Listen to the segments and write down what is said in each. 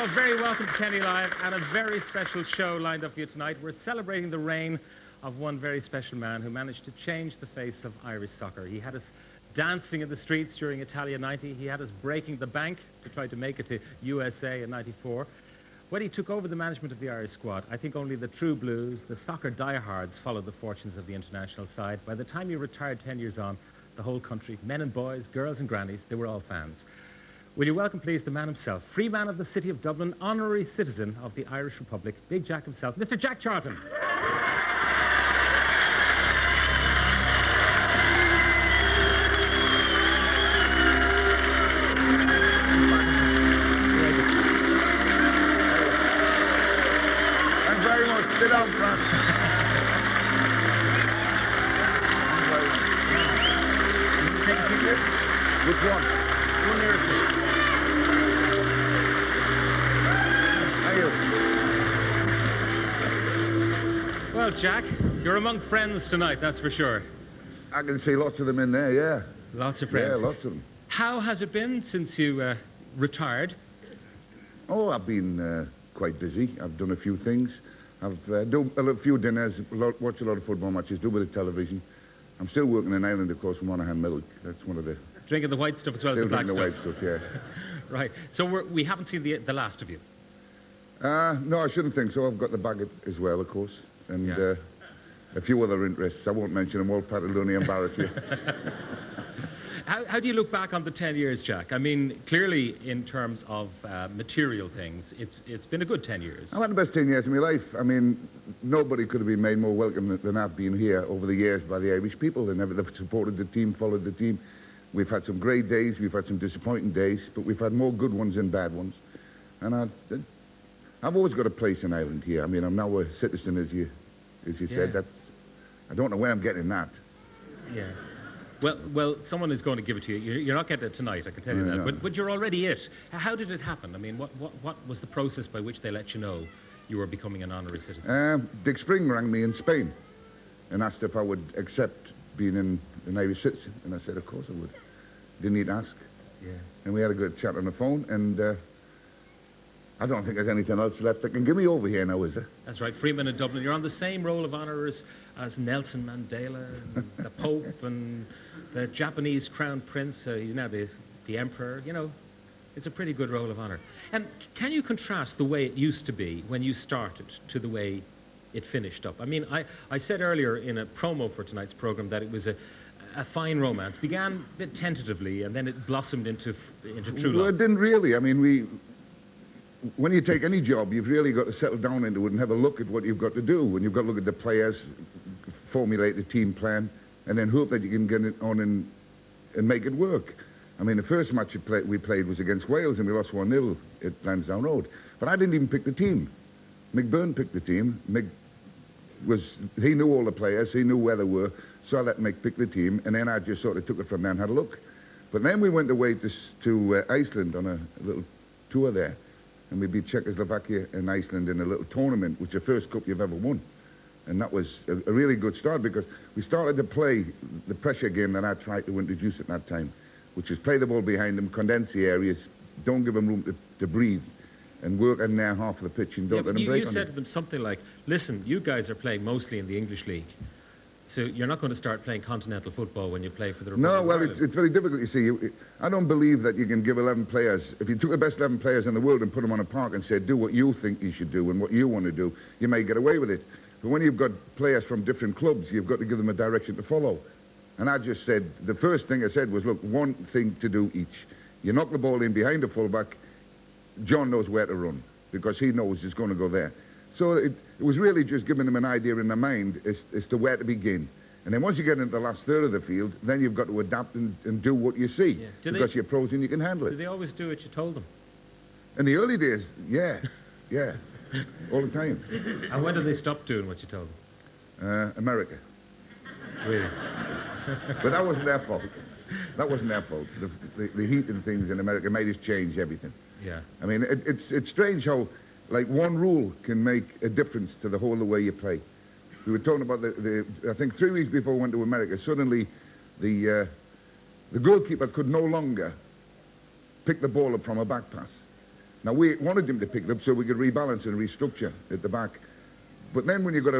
Well, very welcome to Kenny Live, and a very special show lined up for you tonight. We're celebrating the reign of one very special man who managed to change the face of Irish soccer. He had us dancing in the streets during Italia 90. He had us breaking the bank to try to make it to USA in 94. When he took over the management of the Irish squad, I think only the true blues, the soccer diehards, followed the fortunes of the international side. By the time he retired 10 years on, the whole country, men and boys, girls and grannies, they were all fans. Will you welcome, please, the man himself, free man of the city of Dublin, honorary citizen of the Irish Republic, Big Jack himself, Mr. Jack Charlton. Thanks very much. Sit down, Frank. Take a seat here. Which one? One nearest me. Well, Jack, you're among friends tonight, that's for sure. I can see lots of them in there, yeah. Lots of friends. Yeah, lots of them. How has it been since you retired? Oh, I've been quite busy. I've done a few things. I've done a few dinners, watch a lot of football matches, do a bit of television. I'm still working in Ireland, of course, from Monaghan Milk. That's one of the... Drinking the white stuff as well as the black stuff? Still drinking the white stuff, yeah. Right. So we haven't seen the last of you? No, I shouldn't think so. I've got the bag as well, of course. And yeah. A few other interests. I won't mention them all, Pat, it'll only embarrass you. How do you look back on the 10 years, Jack? I mean, clearly, in terms of material things, it's been a good 10 years. I've had the best 10 years of my life. I mean, nobody could have been made more welcome than I've been here over the years by the Irish people, and they've supported the team, followed the team. We've had some great days, we've had some disappointing days, but we've had more good ones than bad ones. And I've always got a place in Ireland here. I mean, I'm now a citizen, as you said. I don't know where I'm getting that. Yeah. Well, someone is going to give it to you. You're not getting it tonight, I can tell you that. No. But you're already it. How did it happen? I mean, what was the process by which they let you know you were becoming an honorary citizen? Dick Spring rang me in Spain and asked if I would accept being an Irish citizen. And I said, of course I would. Didn't need to ask. Yeah. And we had a good chat on the phone, and I don't think there's anything else left that can get me over here now, is there? That's right, Freeman in Dublin. You're on the same roll of honour as Nelson Mandela, and the Pope, and the Japanese Crown Prince. He's now the Emperor. You know, it's a pretty good roll of honour. And can you contrast the way it used to be when you started to the way it finished up? I mean, I said earlier in a promo for tonight's programme that it was a fine romance. Began a bit tentatively, and then it blossomed into true love. Well, it didn't really. I mean, when you take any job, you've really got to settle down into it and have a look at what you've got to do. And you've got to look at the players, formulate the team plan, and then hope that you can get it on and make it work. I mean, the first match we played was against Wales, and we lost 1-0 at Lansdowne Road. But I didn't even pick the team. Mick Byrne picked the team. He knew all the players, he knew where they were, so I let Mick pick the team, and then I just sort of took it from there and had a look. But then we went away to Iceland on a little tour there, and we beat Czechoslovakia and Iceland in a little tournament, which is the first cup you've ever won. And that was a really good start, because we started to play the pressure game that I tried to introduce at that time, which is play the ball behind them, condense the areas, don't give them room to breathe, and work in their half of the pitch and don't let them break on it. You said to them something like, listen, you guys are playing mostly in the English league, so you're not going to start playing continental football when you play for the Republic of Ireland. No, well, it's very difficult, you see. I don't believe that you can give 11 players, if you took the best 11 players in the world and put them on a park and said, do what you think you should do and what you want to do, you may get away with it. But when you've got players from different clubs, you've got to give them a direction to follow. And I just said, the first thing I said was, look, one thing to do each. You knock the ball in behind the fullback, John knows where to run, because he knows it's going to go there. So it was really just giving them an idea in their mind as to where to begin. And then once you get into the last third of the field, then you've got to adapt and do what you see, because you're pros and you can handle it. Do they always do what you told them? In the early days, yeah, all the time. And when did they stop doing what you told them? America. Really? But that wasn't their fault. That wasn't their fault. The heat and things in America made us change everything. Yeah. I mean, it's strange how, like, one rule can make a difference to the whole of the way you play. We were talking about I think 3 weeks before we went to America, suddenly the goalkeeper could no longer pick the ball up from a back pass. Now, we wanted him to pick it up so we could rebalance and restructure at the back. But then when you've got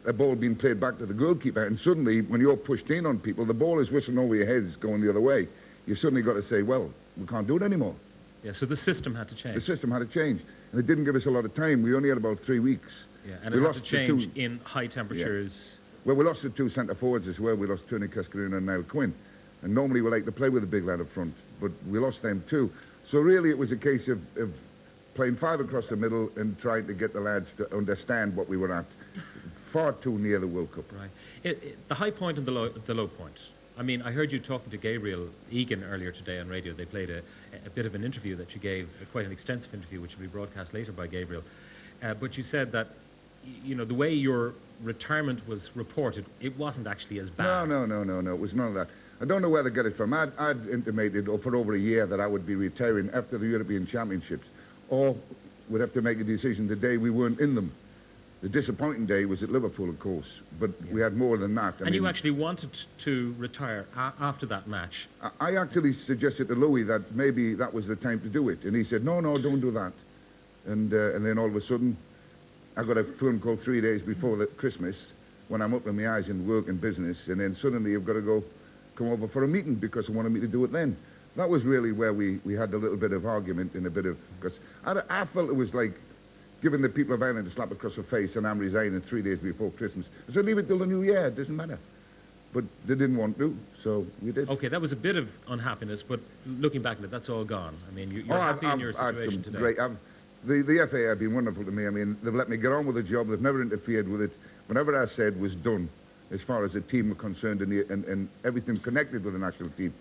a ball being played back to the goalkeeper, and suddenly when you're pushed in on people, the ball is whistling over your heads going the other way, you've suddenly got to say, well, we can't do it anymore. Yeah, so the system had to change. The system had to change. And it didn't give us a lot of time. We only had about 3 weeks. Yeah, and it had to change in high temperatures. Yeah. Well, we lost the 2 centre forwards as well. We lost Tony Cascarino and Niall Quinn. And normally we like to play with a big lad up front, but we lost them too. So really it was a case of playing 5 across the middle and trying to get the lads to understand what we were at. Far too near the World Cup. Right. The high point and the low point. I mean, I heard you talking to Gabriel Egan earlier today on radio. They played a bit of an interview that you gave, quite an extensive interview, which will be broadcast later by Gabriel. But you said that, you know, the way your retirement was reported, it wasn't actually as bad. No. It was none of that. I don't know where they get it from. I'd intimated for over a year that I would be retiring after the European Championships, or would have to make a decision the day we weren't in them. The disappointing day was at Liverpool, of course, but we had more than that. And you actually wanted to retire after that match? I actually suggested to Louis that maybe that was the time to do it, and he said, no, don't do that. And then all of a sudden, I got a phone call 3 days before Christmas, when I'm up in my eyes in work and business, and then suddenly you've got to come over for a meeting because they wanted me to do it then. That was really where we had a little bit of argument and a bit of, because I felt it was like giving the people of Ireland a slap across the face and I'm resigning 3 days before Christmas. I said, leave it till the new year, it doesn't matter. But they didn't want to, so we did. Okay, that was a bit of unhappiness, but looking back at it, that's all gone. I mean, you're happy in your situation today. The FA have been wonderful to me. I mean, they've let me get on with the job. They've never interfered with it. Whatever I said was done as far as the team were concerned and everything connected with the national team.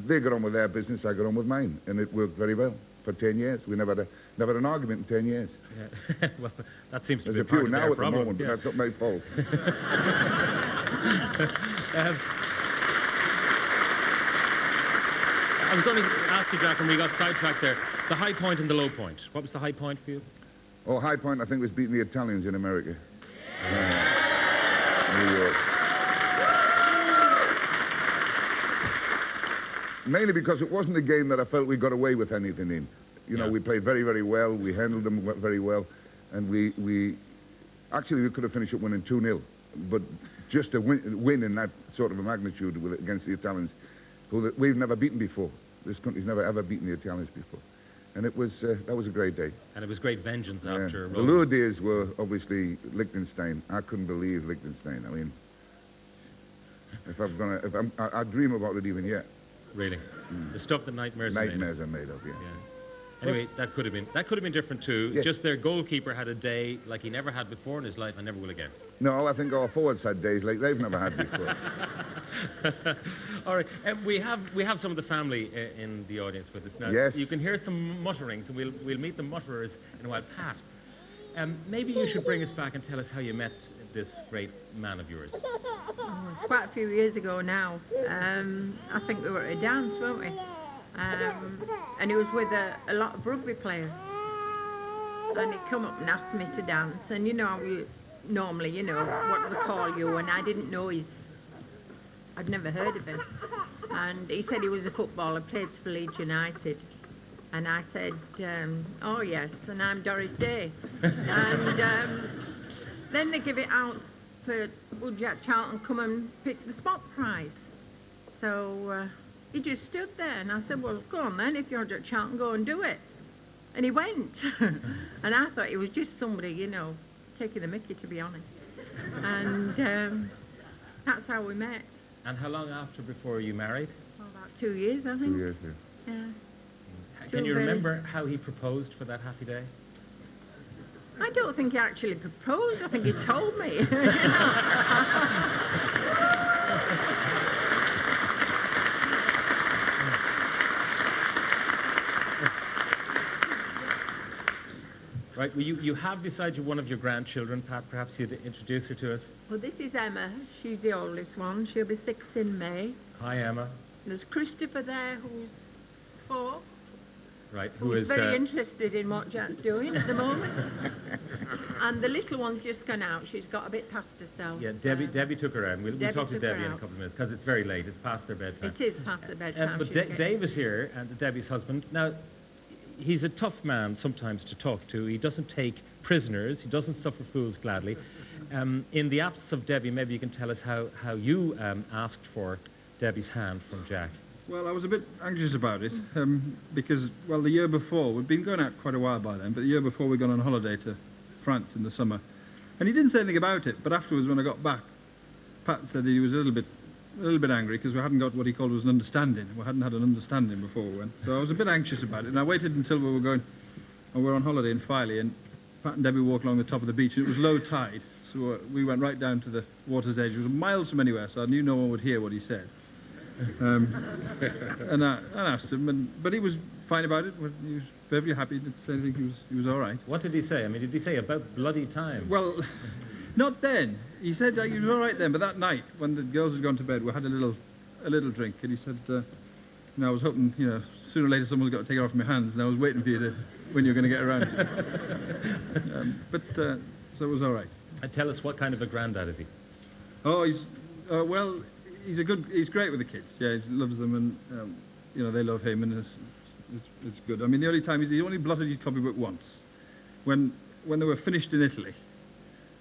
They got on with their business, I got on with mine, and it worked very well for 10 years. We never had an argument in 10 years. Yeah. Well, that seems to There's be part a few of now at problem. the moment, Yeah. but that's not my fault. I was going to ask you, Jack, and we got sidetracked there, the high point and the low point. What was the high point for you? Oh, high point, I think, was beating the Italians in America. New York. Mainly because it wasn't a game that I felt we got away with anything in. You know, we played very, very well. We handled them very well. And we could have finished up winning 2-0. But just a win in that sort of a magnitude against the Italians, who we've never beaten before. This country's never, ever beaten the Italians before. And it was, that was a great day. And it was great vengeance after... The lure days were obviously Liechtenstein. I couldn't believe Liechtenstein. I mean, I dream about it even yet. Really? The stuff that nightmares are made of, yeah. Anyway, that could have been different too. Yeah. Just their goalkeeper had a day like he never had before in his life and never will again. No, I think our forwards had days like they've never had before. All right, we have some of the family in the audience with us now. Yes. You can hear some mutterings, and we'll meet the mutterers in a while. Pat, maybe you should bring us back and tell us how you met this great man of yours. Oh, it's quite a few years ago now. I think we were at a dance, weren't we? And he was with a lot of rugby players. And he come up and asked me to dance. And you know how you normally, you know, what do they call you? And I didn't know I'd never heard of him. And he said he was a footballer, played for Leeds United. And I said, oh yes, and I'm Doris Day. And then they give it out for, would Jack Charlton come and pick the spot prize? So he just stood there, and I said, well, go on then, if you're Jack Charlton, go and do it. And he went. And I thought he was just somebody, you know, taking the mickey, to be honest. And that's how we met. And how long after before you married? Well, about 2 years, I think. 2 years, yeah. Yeah. Can you remember how he proposed for that happy day? I don't think he actually proposed. I think he told me. Right, well, you have beside you one of your grandchildren, Pat. Perhaps you'd introduce her to us. Well, this is Emma. She's the oldest one. She'll be 6 in May. Hi, Emma. There's Christopher there, who's 4. Right, who's very interested in what Jack's doing at the moment. And the little one's just gone out. She's got a bit past herself. Yeah, Debbie took her out. We'll talk to Debbie in a couple of minutes, because it's very late. It's past their bedtime. It is past their bedtime. But Dave is here, and Debbie's husband. Now, he's a tough man sometimes to talk to. He doesn't take prisoners. He doesn't suffer fools gladly. In the absence of Debbie, maybe you can tell us how you asked for Debbie's hand from Jack. Well, I was a bit anxious about it because, well, the year before, we'd been going out quite a while by then, but the year before we'd gone on holiday to France in the summer. And he didn't say anything about it, but afterwards when I got back, Pat said he was a little bit angry because we hadn't got what he called was an understanding. We hadn't had an understanding before we went. So I was a bit anxious about it, and I waited until we were on holiday in Filey, and Pat and Debbie walked along the top of the beach, and it was low tide. So we went right down to the water's edge. It was miles from anywhere, so I knew no one would hear what he said. And I asked him, but he was fine about it. He was perfectly happy. Didn't say anything. He was all right. What did he say? I mean, did he say about bloody time? Well, not then. He said he was all right then, but that night when the girls had gone to bed, we had a little drink, and he said, I was hoping, sooner or later someone's got to take it off my hands, and I was waiting for you when you're going to get around to it. So it was all right. And tell us, what kind of a granddad is he? Oh, he's great with the kids. Yeah, he loves them, and they love him, and it's good. I mean, the only time he only blotted his copybook once, when they were finished in Italy,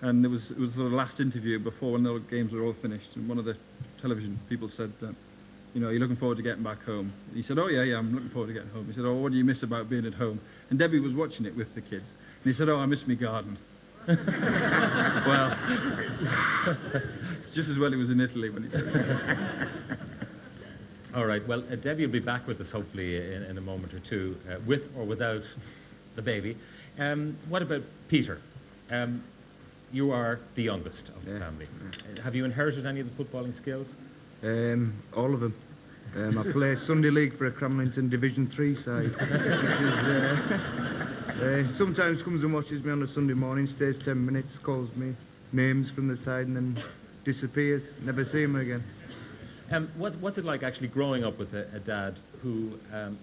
and it was the last interview before when the games were all finished, and one of the television people said, you're looking forward to getting back home. He said, oh yeah, I'm looking forward to getting home. He said, oh, what do you miss about being at home? And Debbie was watching it with the kids, and he said, oh, I miss my garden. Well, just as well it was in Italy when he said it. All right, well, Debbie will be back with us hopefully in a moment or two, with or without the baby. What about Peter? You are the youngest of the family. Have you inherited any of the footballing skills? All of them. I play Sunday League for a Cramlington Division 3 side, which is, sometimes comes and watches me on a Sunday morning, stays 10 minutes, calls me names from the side and then disappears. Never see him again. What's it like actually growing up with a dad who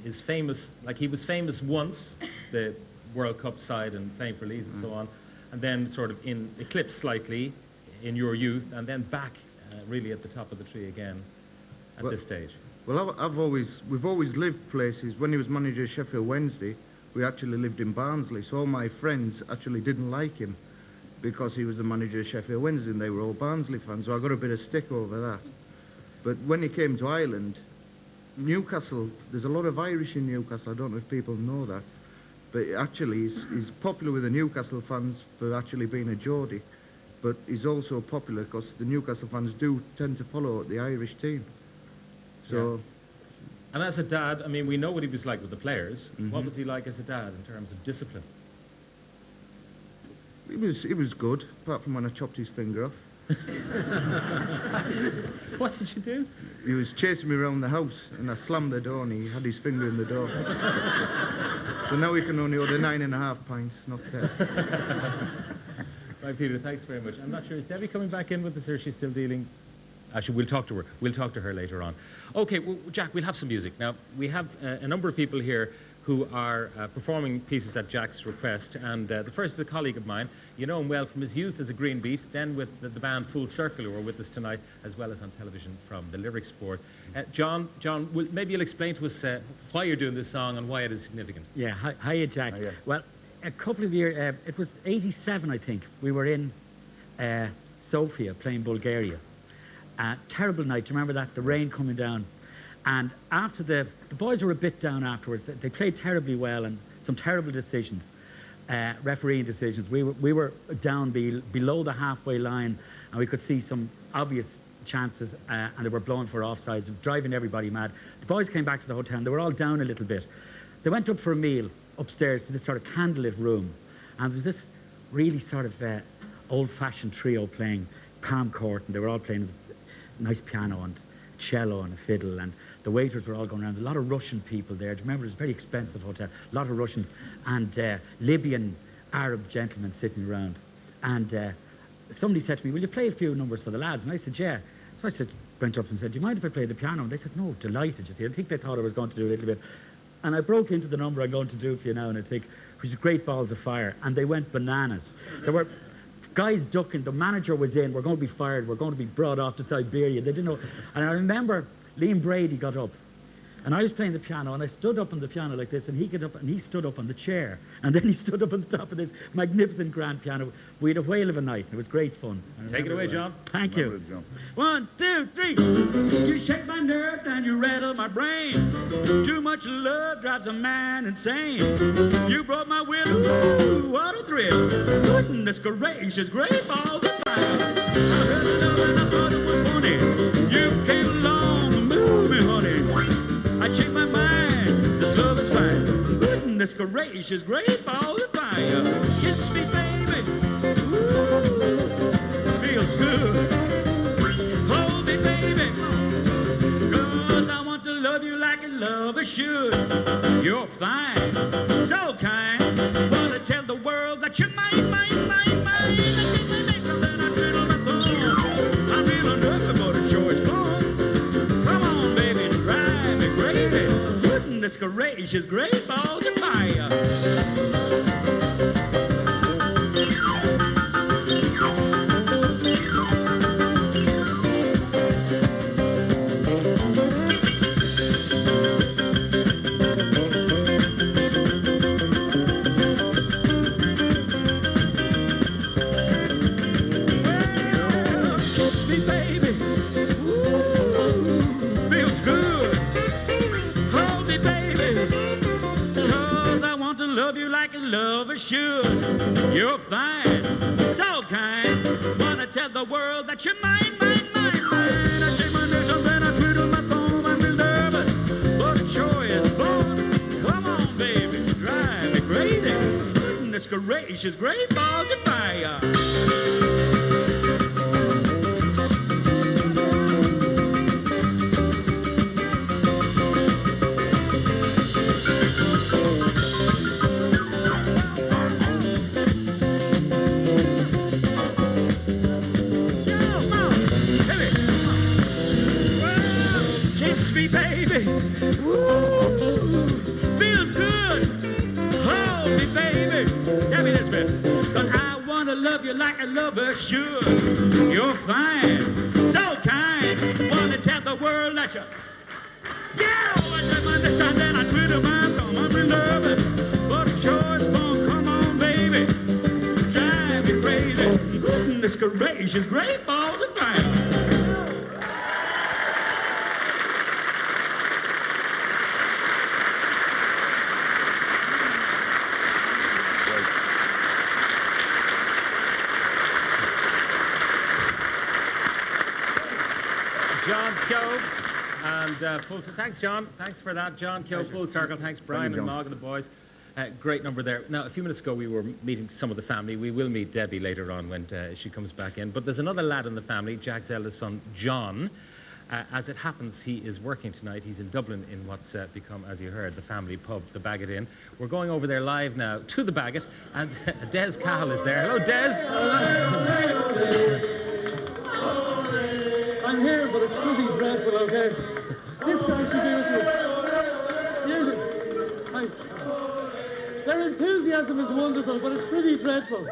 is famous, like he was famous once, the World Cup side and playing for Leeds and so on, and then sort of in eclipse slightly in your youth, and then back really at the top of the tree again at this stage? Well, we've always lived places. When he was manager of Sheffield Wednesday, we actually lived in Barnsley, so all my friends actually didn't like him because he was the manager of Sheffield Wednesday and they were all Barnsley fans, so I got a bit of stick over that. But when he came to Ireland, Newcastle, there's a lot of Irish in Newcastle, I don't know if people know that, but actually he's popular with the Newcastle fans for actually being a Geordie, but he's also popular because the Newcastle fans do tend to follow the Irish team. So. Yeah. And as a dad, I mean, we know what he was like with the players. What was he like as a dad in terms of discipline? He was good, apart from when I chopped his finger off. What did you do? He was chasing me around the house, and I slammed the door, and he had his finger in the door. So now he can only order 9.5 pints, not 10. Right, Peter, thanks very much. I'm not sure, is Debbie coming back in with us, or is she still dealing? Actually, we'll talk to her. We'll talk to her later on. Okay, well, Jack, we'll have some music. Now, we have a number of people here who are performing pieces at Jack's request, and the first is a colleague of mine. You know him well from his youth as a Green Beat, then with the band Full Circle, who are with us tonight, as well as on television from the Lyrics Board. John, maybe you'll explain to us why you're doing this song and why it is significant. Yeah, hiya, Jack. Hiya. Well, a couple of years, it was 87, I think. We were in Sofia playing Bulgaria. Terrible night, do you remember that? The rain coming down. And after the boys were a bit down afterwards. They played terribly well and some terrible decisions, refereeing decisions. We were down below the halfway line and we could see some obvious chances and they were blowing for offsides, driving everybody mad. The boys came back to the hotel and they were all down a little bit. They went up for a meal upstairs to this sort of candlelit room, and there was this really sort of old-fashioned trio playing palm court, and they were all playing a nice piano and cello and a fiddle, and the waiters were all going around. A lot of Russian people there. Do you remember? It was a very expensive hotel. A lot of Russians and Libyan Arab gentlemen sitting around. And somebody said to me, will you play a few numbers for the lads? And I said, yeah. So I went up and said, do you mind if I play the piano? And they said, no, delighted, you see. I think they thought I was going to do a little bit. And I broke into the number I'm going to do for you now, and I think, which is Great Balls of Fire. And they went bananas. There were guys ducking. The manager was in. We're going to be fired. We're going to be brought off to Siberia. They didn't know. And I remember Liam Brady got up. And I was playing the piano, and I stood up on the piano like this, and he got up and he stood up on the chair, and then he stood up on the top of this magnificent grand piano. We had a whale of a night. It was great fun. Take it away, John. Thank Remember you. it, John. 1, 2, 3. You shake my nerves and you rattle my brain. Too much love drives a man insane. You brought my will, ooh, what a thrill. Goodness gracious, great balls of fire. I heard it all and I thought it was funny. You came along and moved me, honey. I changed my mind, this love is fine. Goodness gracious, great balls of fire. Kiss me, baby. Ooh, feels good. Hold me, baby. 'Cause I want to love you like a lover should. You're fine, so kind. Wanna tell the world that you're mine, mine, mine, mine. Then I twiddle my thumb. I'm real nervous, but it's sure it's fun. Come on, baby, drive me crazy. Goodness gracious, great balls of fire. Kiss me, baby. Ooh, feels good. Hold me, baby. 'Cause I want to love you like a lover should. You're fine, so kind. Wanna tell the world that you're mine, mine, mine, mine. I take my nerves and then I twiddle my thumb. I'm real nervous, but it sure is fun. Come on, baby, drive me crazy. Goodness gracious, great balls of fire. Kiss me, baby. Woo, feels good. Hold me, baby. Tell me this, man. 'Cause I want to love you like a lover should. You're fine, so kind. Want to tell the world that you... Yeah, I take my this and then I twiddle my thumb. I'm real nervous, but it sure is fun. Come on, baby. Drive me crazy. Goodness gracious, great balls of fire. John Keogh and full. Thanks, John. Thanks for that, John Keogh. Full circle. Thanks, Brian and Mog and the boys. Great number there. Now, a few minutes ago, we were meeting some of the family. We will meet Debbie later on when she comes back in. But there's another lad in the family, Jack's eldest son, John. As it happens, he is working tonight. He's in Dublin in what's become, as you heard, the family pub, the Bagot Inn. We're going over there live now to the Bagot, and Des Cahill is there. Hello, Des. I'm here, but it's pretty dreadful, okay? This guy should be with you. Hi. Their enthusiasm is wonderful, but it's pretty dreadful.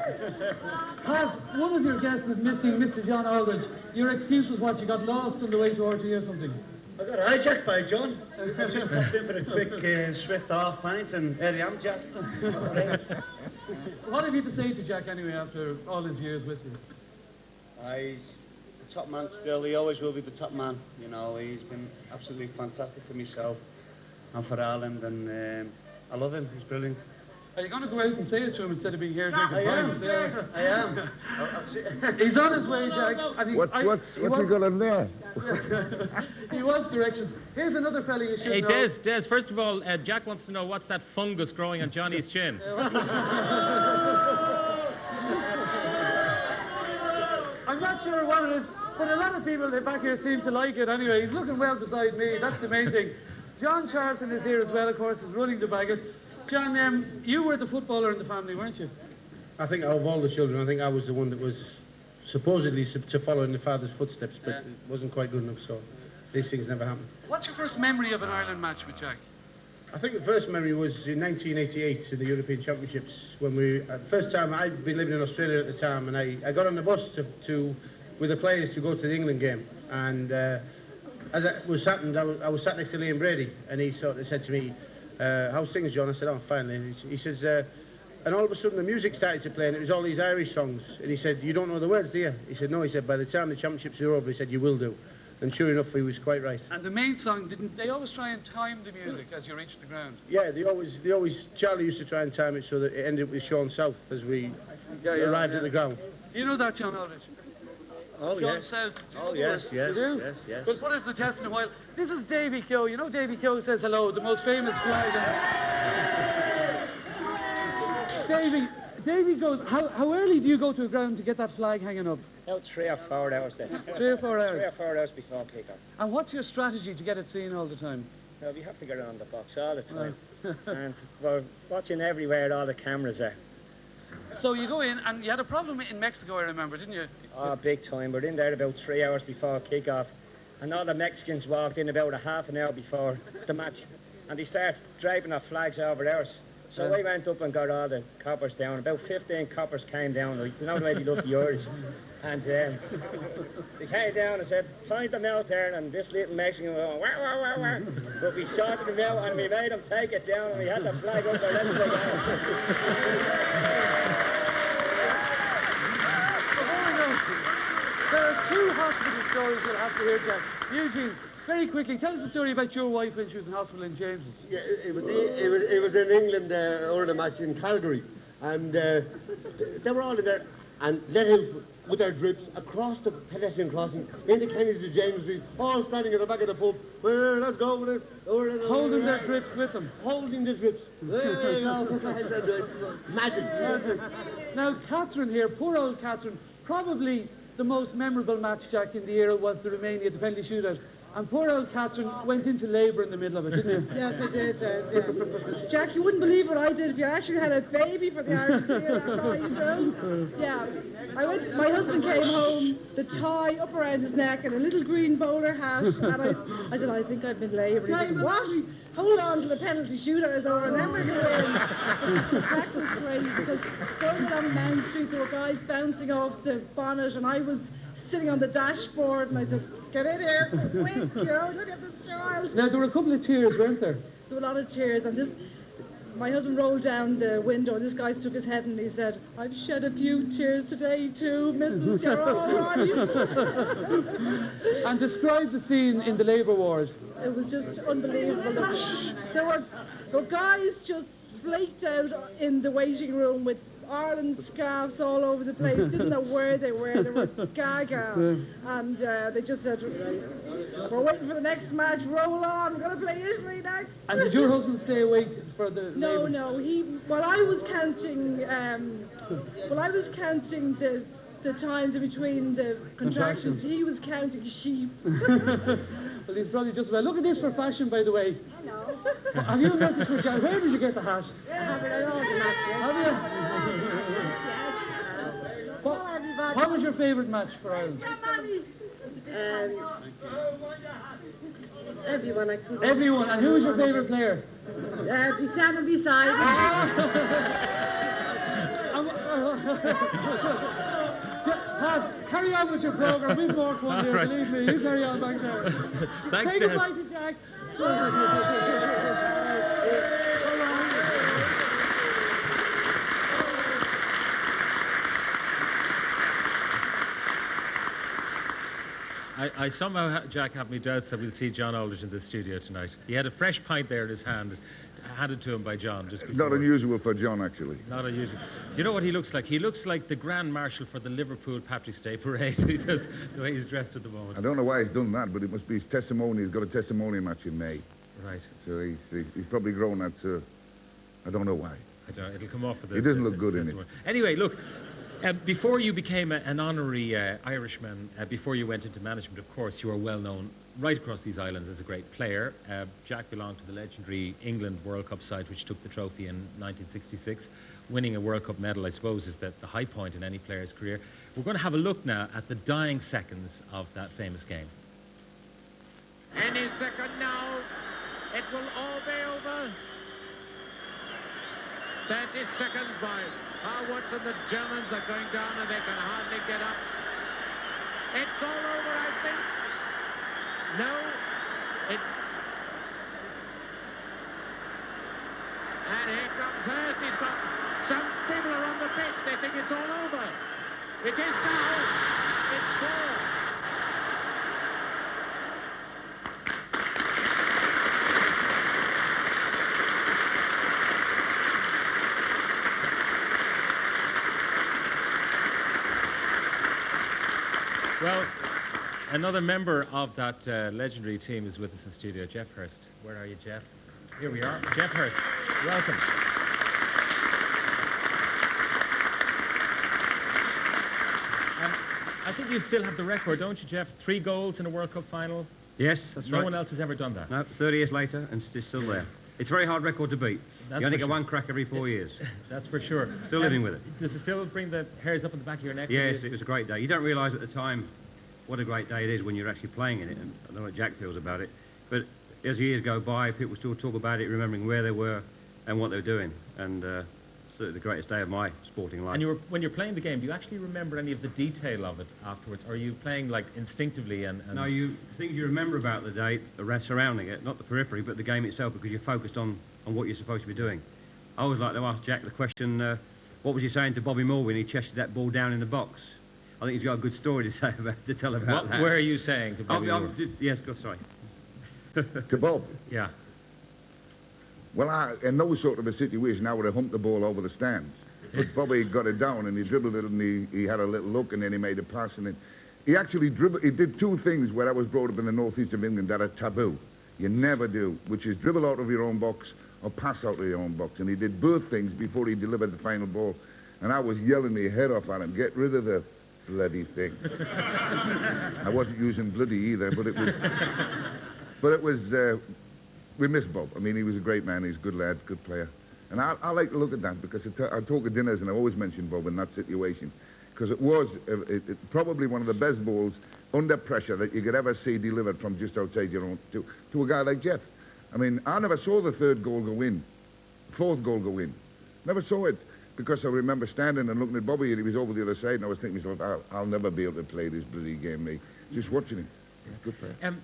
Pat, one of your guests is missing, Mr. John Aldridge. Your excuse was what? You got lost on the way to RTE or something? I got hijacked by John. I just popped in for a quick swift half pint and here I am, Jack. What have you to say to Jack anyway after all his years with you? He's the top man still. He always will be the top man. You know, he's been absolutely fantastic for myself and for Ireland, and I love him. He's brilliant. Are you going to go out and say it to him instead of being here drinking pints? I am. He's on his way, Jack. What's he got on there? He wants directions. Here's another fella you should Hey, know. Des, first of all, Jack wants to know what's that fungus growing on Johnny's chin? I'm not sure what it is, but a lot of people back here seem to like it anyway. He's looking well beside me. That's the main thing. John Charlton is here as well, of course. He's running the Bagot. John, you were the footballer in the family, weren't you? I think out of all the children, I think I was the one that was supposedly to follow in the father's footsteps, but it wasn't quite good enough, so these things never happen. What's your first memory of an Ireland match with Jack? I think the first memory was in 1988 in the European Championships, when the first time I'd been living in Australia at the time, and I got on the bus with the players to go to the England game, and as it was happened, I was sat next to Liam Brady, and he sort of said to me, how's things, John? I said, oh, fine. And he says, and all of a sudden the music started to play, and it was all these Irish songs. And he said, you don't know the words, do you? He said, no. He said, by the time the championships are over, he said, you will do. And sure enough, he was quite right. And the main song, didn't they always try and time the music as you reached the ground? Yeah, they always, Charlie used to try and time it so that it ended with Sean South as we arrived at the ground. Do you know that, John Aldridge? Oh, Sean yes. South. Oh, yes, yes, You do? yes. We'll put it to the test in a while. This is Davy Keogh. You know Davy Keogh says hello, the most famous flag. Davy goes, how early do you go to a ground to get that flag hanging up? About 3 or 4 hours then. 3 or 4 hours? 3 or 4 hours before kick-off. And what's your strategy to get it seen all the time? Well, we have to get around the box all the time. And we're watching everywhere all the cameras are. So you go in, and you had a problem in Mexico, I remember, didn't you? Oh, big time. We're in there about 3 hours before kick-off. And all the Mexicans walked in about a half an hour before the match. And they started draping their flags over ours. So I went up and got all the coppers down. About 15 coppers came down. Like, you know the way they love the Irish. And they came down and said, point them out there. And this little Mexican was going, wah, wah, wah, wah. But we sorted them out and we made them take it down and we had the flag up the rest of the game. There are 2 hospital stories you'll have to hear, Jack. Eugene, very quickly, tell us the story about your wife when she was in hospital in James's. Yeah, it was in England over the match in Calgary, and they were all in there and let him with their drips across the pedestrian crossing into Kenny's to James Street, all standing at the back of the pub. Well, let's go with this. Holding their drips with them. Holding the drips. There you go. Magic. Now, Catherine here, poor old Catherine, probably the most memorable match, Jack, in the era was the Romania, the penalty shootout. And poor old Catherine went into labour in the middle of it, didn't you? Yes, I did, yeah. Jack, you wouldn't believe what I did if you actually had a baby for the Irish team that night, Yeah. My husband came home, the tie up around his neck and a little green bowler hat. And I said, I think I've been labour. He said, what? Hold on till the penalty shootout is over and then we're going to win. That was crazy because going along Mount Street, there were guys bouncing off the bonnet and I was sitting on the dashboard and I said, get in here, quick, look at this child. Now, there were a couple of tears, weren't there? There were a lot of tears, and my husband rolled down the window, and this guy stuck his head and he said, I've shed a few tears today too, Mrs. You're all right. And describe the scene in the labour ward. It was just unbelievable. There were guys just flaked out in the waiting room with Ireland scarves all over the place, didn't know where they were gaga. And they just said, we're waiting for the next match, roll on, we're going to play Italy next. And did your husband stay awake for the No, while I was counting the times in between the contractions, he was counting sheep. Well, he's probably just about. Look at this for fashion, by the way. Hello. Have you a message for Jack? Where did you get the hat? I have it at all the matches. Have you? What was your favourite match for Ireland? Everyone I could. Everyone. And who was your favourite player? Be standing beside me. Pat, carry on with your programme. We've more fun here, Right. believe me. You carry on back there. Thanks, Say Des. goodbye to Jack. I somehow, Jack, have me doubts that we'll see John Aldridge in the studio tonight. He had a fresh pint there in his hand, handed to him by John just before. Not unusual for John, actually. Not unusual. Do you know what he looks like? He looks like the Grand Marshal for the Liverpool Patrick's Day Parade. He does, the way he's dressed at the moment. I don't know why he's done that, but it must be his testimony. He's got a testimony match in May. Right. So he's probably grown that, so I don't know why. I don't know. It'll come off for the... He doesn't look good in it. testimony. Anyway, look, before you became an honorary Irishman, before you went into management, of course, you were well known right across these islands as a great player. Jack belonged to the legendary England World Cup side, which took the trophy in 1966. Winning a World Cup medal, I suppose, is the high point in any player's career. We're going to have a look now at the dying seconds of that famous game. Any second now, it will all be over. 30 seconds by. Howards and the Germans are going down and they can hardly get up. It's all over, I think. No, it's... And here comes Hurst. He's got... Some people are on the pitch. They think it's all over. It is now. It's 4. Well, another member of that legendary team is with us in studio, Geoff Hurst. Where are you, Geoff? Here we are. Geoff Hurst, welcome. I think you still have the record, don't you, Geoff? 3 goals in a World Cup final. Yes, that's right. No one else has ever done that. No, 30 years later, and it's still there. It's a very hard record to beat. That's you only for get sure. one crack every 4 years. That's for sure. Still living with it. Does it still bring the hairs up on the back of your neck? Yes, it was a great day. You don't realise at the time what a great day it is when you're actually playing in it, and I don't know what Jack feels about it, but as years go by, people still talk about it, remembering where they were and what they were doing, and certainly the greatest day of my sporting life. And when you're playing the game, do you actually remember any of the detail of it afterwards, or are you playing like instinctively and... No, things you remember about the day are surrounding it, not the periphery, but the game itself, because you're focused on what you're supposed to be doing. I always like to ask Jack the question, what was he saying to Bobby Moore when he chested that ball down in the box? I think he's got a good story to tell about that. What were you saying to Bobby Moore? Yes, go, sorry. To Bob? Yeah. Well, in those sort of a situation, I would have humped the ball over the stands. But Bobby got it down, and he dribbled it, and he had a little look, and then he made a pass, and then he actually dribbled. He did 2 things where I was brought up in the northeast of England that are taboo. You never do, which is dribble out of your own box or pass out of your own box. And he did both things before he delivered the final ball. And I was yelling my head off at him, get rid of the bloody thing. I wasn't using bloody either, but it was, we miss Bob. I mean, he was a great man. He's a good lad, good player. And I like to look at that because I talk at dinners and I always mention Bob in that situation because it was probably one of the best balls under pressure that you could ever see delivered from just outside your own to a guy like Geoff. I mean, I never saw the 3rd goal go in, 4th goal go in. Never saw it because I remember standing and looking at Bobby and he was over the other side and I was thinking, I'll never be able to play this bloody game, me. Just watching him. He's a good player.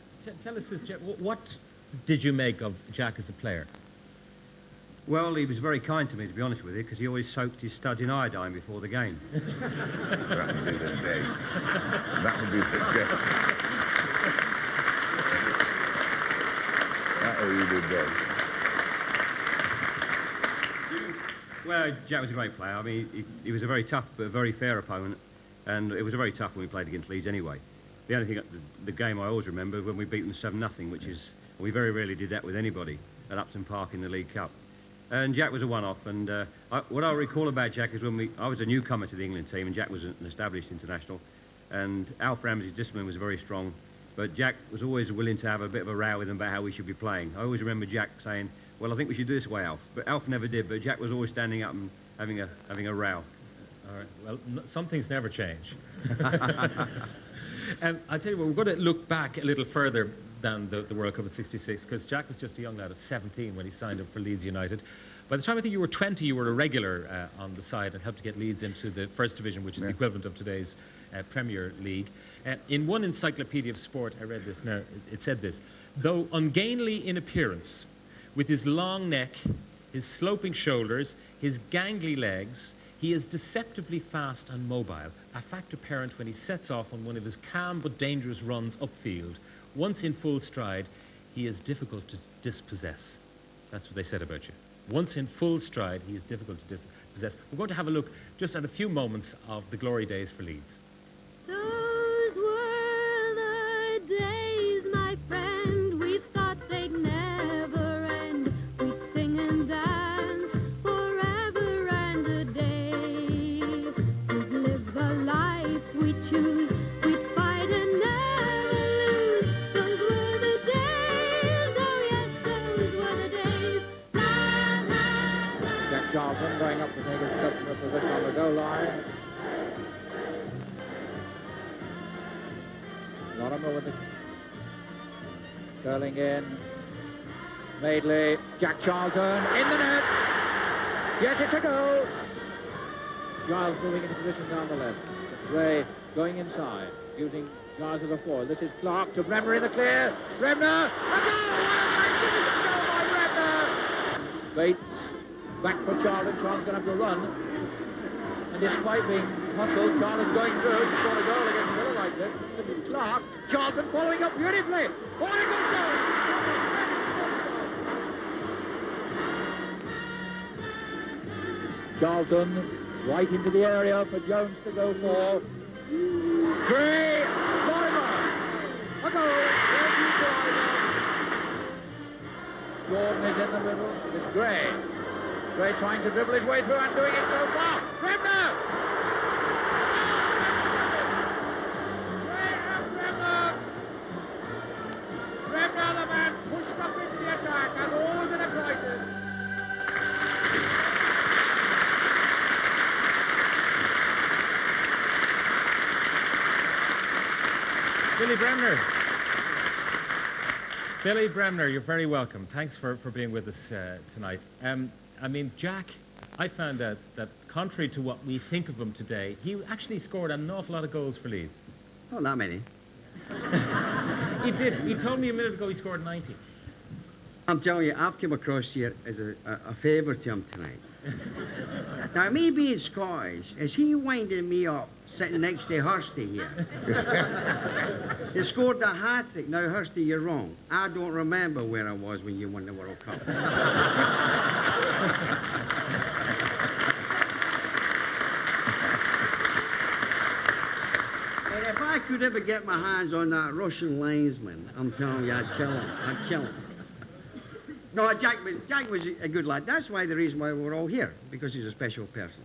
Tell us this, Geoff. What did you make of Jack as a player? Well, he was very kind to me, to be honest with you, because he always soaked his studs in iodine before the game. That would be the day. That would be the day. That would be the day. Well, Jack was a great player. I mean, he was a very tough but very fair opponent, and it was very tough when we played against Leeds anyway. The only thing, the game I always remember when we beat them 7-0, which is, we very rarely did that with anybody at Upton Park in the League Cup. And Jack was a one-off, and what I recall about Jack is when I was a newcomer to the England team, and Jack was an established international, and Alf Ramsey's discipline was very strong, but Jack was always willing to have a bit of a row with him about how we should be playing. I always remember Jack saying, well, I think we should do this way, Alf. But Alf never did, but Jack was always standing up and having a row. All right, well, some things never change. And I tell you what, we're going to look back a little further than the World Cup of '66, because Jack was just a young lad of 17 when he signed up for Leeds United. By the time I think you were 20, you were a regular on the side and helped to get Leeds into the First Division, which is the equivalent of today's Premier League. In one encyclopedia of sport, I read this now, it said this: though ungainly in appearance, with his long neck, his sloping shoulders, his gangly legs, he is deceptively fast and mobile, a fact apparent when he sets off on one of his calm but dangerous runs upfield. Once in full stride, he is difficult to dispossess. That's what they said about you. Once in full stride, he is difficult to dispossess. We're going to have a look just at a few moments of the glory days for Leeds. Those were the days, my friend, we thought they'd never end. We'd sing and dance forever and a day. We'd live the life we choose. We'd fight and never lose. Those were the days, oh yes, those were the days. La, la, la. Jack Charlton going up to take his customer position on the goal line. Lorimer with it. Curling in. Madeley. Jack Charlton in the net. Yes, it's a goal. Giles moving into position down the left. Ray going inside. using jaws of the foil. This is Clark to Bremner in the clear. Bremner, a goal! What a magnificent goal by Bremner! Bates back for Charlton. Charlton's going to have to run. And despite being hustled, Charlton's going through. He scored a goal against Miller like this. This is Clark. Charlton following up beautifully. Oh, a good goal! Charlton right into the area for Jones to go for. Gray, Lorimer, a goal. Jordan is in the middle. It's Gray. Gray trying to dribble his way through and doing it so far. Bremner! Bremner, the man pushed up into the attack, as always in a crisis. Billy Bremner. Billy Bremner, you're very welcome. Thanks for being with us tonight. I mean, Jack, I found out that contrary to what we think of him today, he actually scored an awful lot of goals for Leeds. Not that many. He did. He told me a minute ago he scored 90. I'm telling you, I've come across here as a favour to him tonight. Now, me being Scottish, is he winding me up sitting next to Hursty here? You scored a hat-trick. Now, Hursty, you're wrong. I don't remember where I was when you won the World Cup. And if I could ever get my hands on that Russian linesman, I'm telling you, I'd kill him. I'd kill him. No, Jack was a good lad. That's why the reason why we're all here, because he's a special person.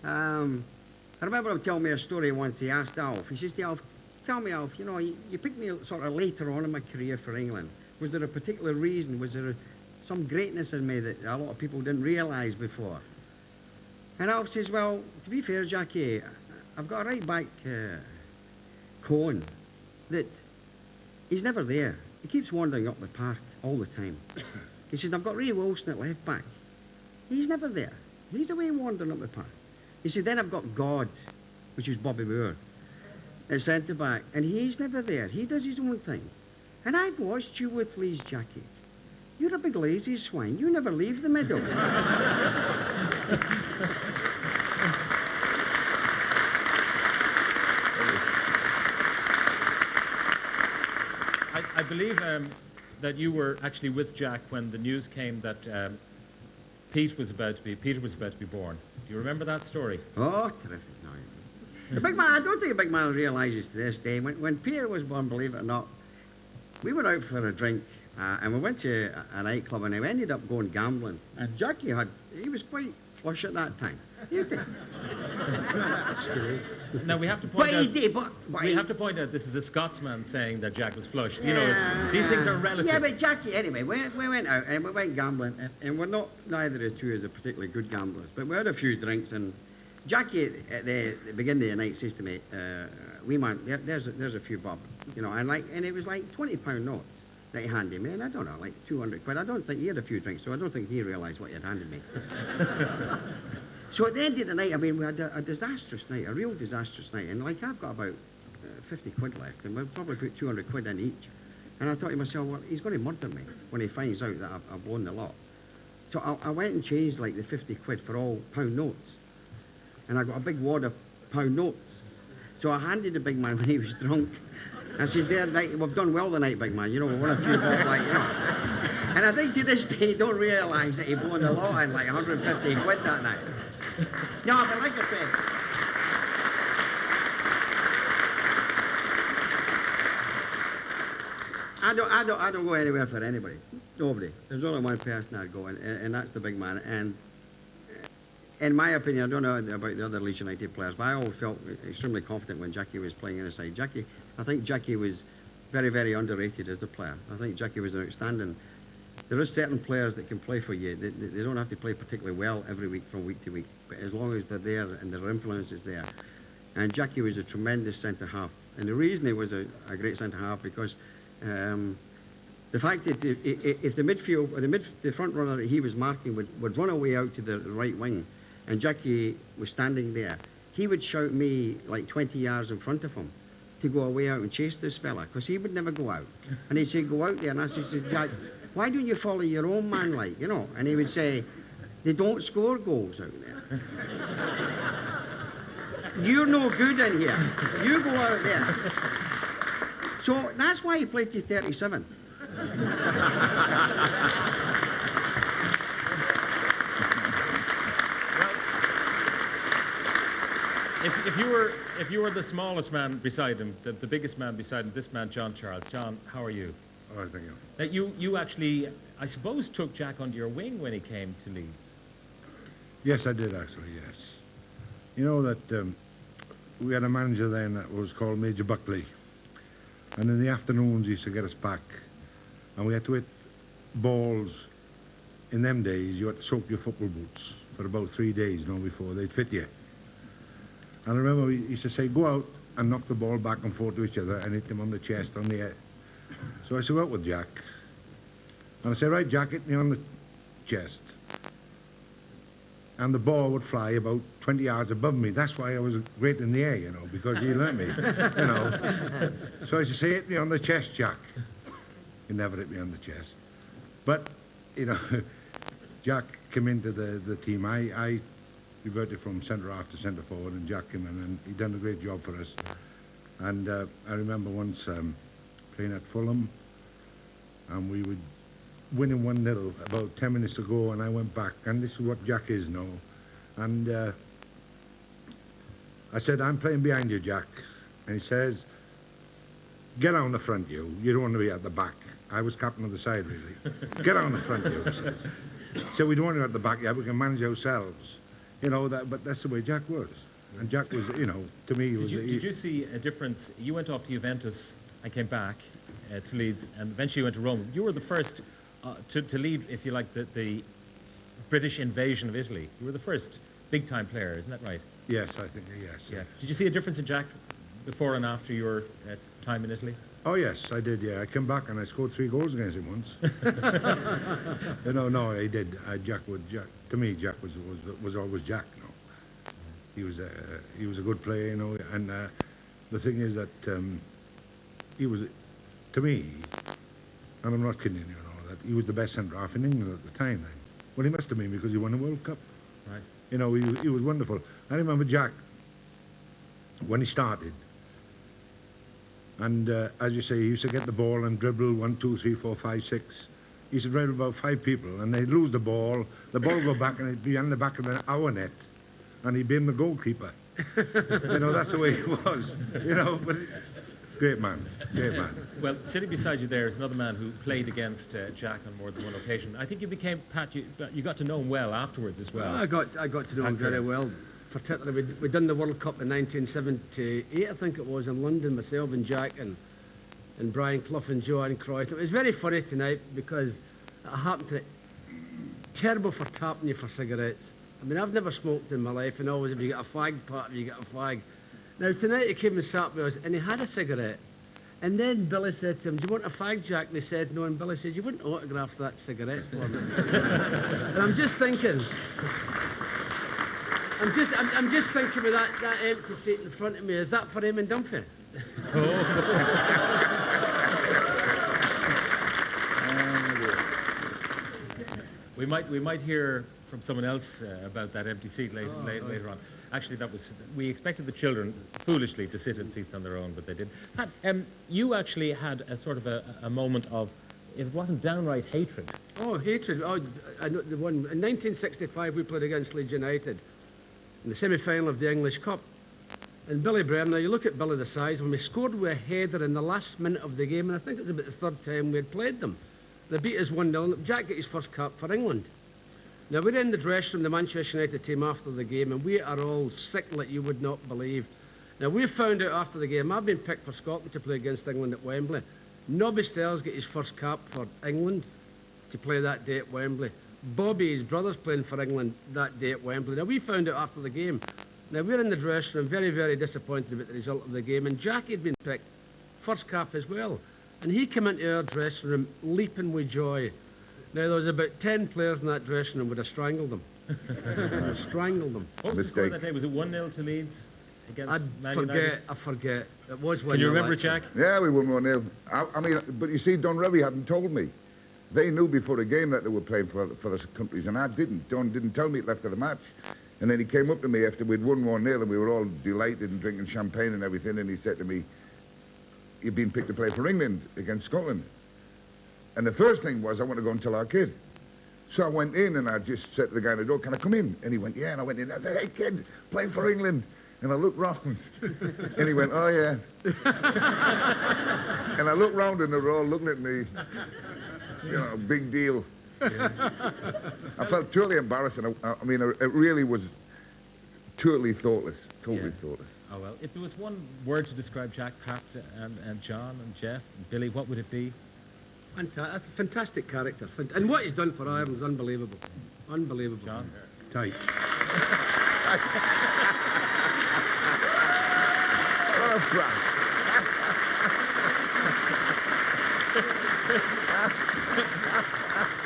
I remember him telling me a story once. He asked Alf, he says to Alf, tell me, Alf, you know, you picked me sort of later on in my career for England. Was there a particular reason? Was there some greatness in me that a lot of people didn't realise before? And Alf says, well, to be fair, Jackie, I've got a right-back cone that he's never there. He keeps wandering up the park all the time. He says, I've got Ray Wilson at left back. He's never there. He's away wandering up the park. He said, then I've got God, which is Bobby Moore, at centre back, and he's never there. He does his own thing. And I've watched you with Lee's Jackie. You're a big lazy swine. You never leave the middle. I believe that you were actually with Jack when the news came that Peter was about to be born. Do you remember that story? Oh, terrific. No. The big man, I don't think a big man realises to this day, when Peter was born, believe it or not, we were out for a drink and we went to a nightclub and we ended up going gambling. And Jackie he was quite flush at that time. Now we have to point out. We have to point out this is a Scotsman saying that Jack was flush. You know, these things are relative. Yeah, but Jackie, anyway, we went out and we went gambling, and we're neither of two is a particularly good gamblers, but we had a few drinks, and Jackie at the beginning of the night says to me, "Wee man, there's a few bob, you know," and it was like £20 notes that he handed me, and I don't know, like 200 quid. I don't think he had a few drinks, so I don't think he realised what he had handed me. So at the end of the night, I mean, we had a disastrous night, a real disastrous night. And like, I've got about 50 quid left, and we'll probably put 200 quid in each. And I thought to myself, well, he's going to murder me when he finds out that I've won the lot. So I went and changed like the 50 quid for all pound notes. And I got a big wad of pound notes. So I handed the big man when he was drunk. I says, there, we've done well tonight, big man. You know, we won a few balls, like, you know. And I think to this day, you don't realise that he won the lot in like 150 quid that night. No, but like I said, I don't go anywhere for anybody. Nobody. There's only one person I'd go, and that's the big man. And in my opinion, I don't know about the other Leeds United players, but I always felt extremely confident when Jackie was playing inside. I think Jackie was very, very underrated as a player. I think Jackie was an outstanding. There are certain players that can play for you. They don't have to play particularly well every week from week to week, but as long as they're there and their influence is there. And Jackie was a tremendous centre-half. And the reason he was a great centre-half because the fact that if the midfield, or the front runner that he was marking would run away out to the right wing, and Jackie was standing there, he would shout me like 20 yards in front of him. to go away out and chase this fella, because he would never go out. And he'd say, go out there. And I said, Jack, why don't you follow your own man, like, you know? And he would say, they don't score goals out there. You're no good in here. You go out there. So that's why he played to 37. If you were the smallest man beside him, the biggest man beside him, this man, John Charles. John, how are you? Oh, thank you. Now, you actually, I suppose, took Jack under your wing when he came to Leeds. Yes, I did actually, yes. You know that we had a manager then that was called Major Buckley. And in the afternoons he used to get us back. And we had to hit balls. In them days, you had to soak your football boots for about 3 days, before they'd fit you. And I remember he used to say, go out and knock the ball back and forth to each other and hit them on the chest, on the head. So I said, go out with Jack. And I said, right, Jack, hit me on the chest. And the ball would fly about 20 yards above me. That's why I was great in the air, because he learned me, So I used to say, hit me on the chest, Jack. He never hit me on the chest. But, Jack came into the team. I reverted from centre-half to centre-forward, and Jack came in, and he done a great job for us. And I remember once playing at Fulham, and we would winning 1-0 about 10 minutes to go, and I went back, and this is what Jack is now. And I said, I'm playing behind you, Jack. And he says, get on the front, you. You don't want to be at the back. I was captain of the side, really. Get on the front, you, he says. So we don't want you at the back yet, we can manage ourselves. But that's the way Jack was. And Jack was, to me, he was... Did you see a difference? You went off to Juventus and came back to Leeds, and eventually you went to Rome. You were the first to lead, if you like, the British invasion of Italy. You were the first big-time player, isn't that right? Yes, I think, yes. Yeah. Did you see a difference in Jack before and after your time in Italy? Oh, yes, I did, yeah. I came back and I scored 3 goals against him once. No, I did. Jack, to me, Jack was always Jack, He was a good player, and the thing is that he was, to me, and I'm not kidding, that he was the best centre-half in England at the time. Well, he must have been, because he won a World Cup. Right. He was wonderful. I remember Jack, when he started, and as you say, he used to get the ball and dribble 1, 2, 3, 4, 5, 6. He used to dribble about 5 people, and they'd lose the ball would go back, and it'd be on the back of our net, and he'd be in the goalkeeper. That's the way he was, but great man. Well, sitting beside you there is another man who played against Jack on more than one occasion. I think you became, Pat, you got to know him well afterwards as well. I got to know him very well. Particularly, we'd done the World Cup in 1978, I think it was, in London, myself and Jack and Brian Clough and Joanne Cruyff. It was very funny tonight because it happened to... Terrible for tapping you for cigarettes. I mean, I've never smoked in my life, and always if you get a fag part, you get a fag. Now, tonight he came and sat with us, and he had a cigarette. And then Billy said to him, do you want a fag, Jack? And he said no, and Billy said, you wouldn't autograph that cigarette for me. And I'm just thinking... I'm just thinking with that empty seat in front of me, is that for Eamon Dunphy? We might hear from someone else about that empty seat later on. Actually, we expected the children foolishly to sit in seats on their own, but they didn't. Pat, you actually had a sort of a moment of, if it wasn't downright hatred. Oh, hatred! Oh, I know the one in 1965 we played against Leeds United in the semi-final of the English Cup. And Billy Bremner, you look at Billy the size, when we scored with a header in the last minute of the game, and I think it was about the 3rd time we had played them. They beat us 1-0. Jack got his first cap for England. Now, we're in the dressing room, the Manchester United team, after the game, and we are all sick like you would not believe. Now, we found out after the game, I've been picked for Scotland to play against England at Wembley. Nobby Stell's got his first cap for England to play that day at Wembley. Bobby, his brother's playing for England that day at Wembley. Now, we found out after the game. Now, we're in the dressing room, very, very disappointed about the result of the game, and Jackie had been picked, first cap as well. And he came into our dressing room leaping with joy. Now, there was about 10 players in that dressing room would have strangled them. Strangled them. What was the score that day? Was it 1-0 to Leeds? against Man I forget. It was one. Can you remember, Jack? Yeah, we won 1-0. I mean, but you see, Don Revy hadn't told me. They knew before the game that they were playing for the countries, and I didn't. Don didn't tell me it after the match. And then he came up to me after we'd won 1-0, and we were all delighted and drinking champagne and everything, and he said to me, "You've been picked to play for England against Scotland." And the first thing was, I want to go and tell our kid. So I went in, and I just said to the guy at the door, "Can I come in?" And he went, "Yeah." And I went in, and I said, "Hey, kid, playing for England." And I looked round, and he went, "Oh, yeah." And I looked round, and they were all looking at me. You know, big deal. Yeah. I felt totally embarrassed, and I mean, it really was totally thoughtless, thoughtless. Oh, well, if there was one word to describe Jack, Pat, and John, and Jeff, and Billy, what would it be? That's a fantastic character. And what he's done for Ireland is unbelievable. Unbelievable. John? Tight. What a brat.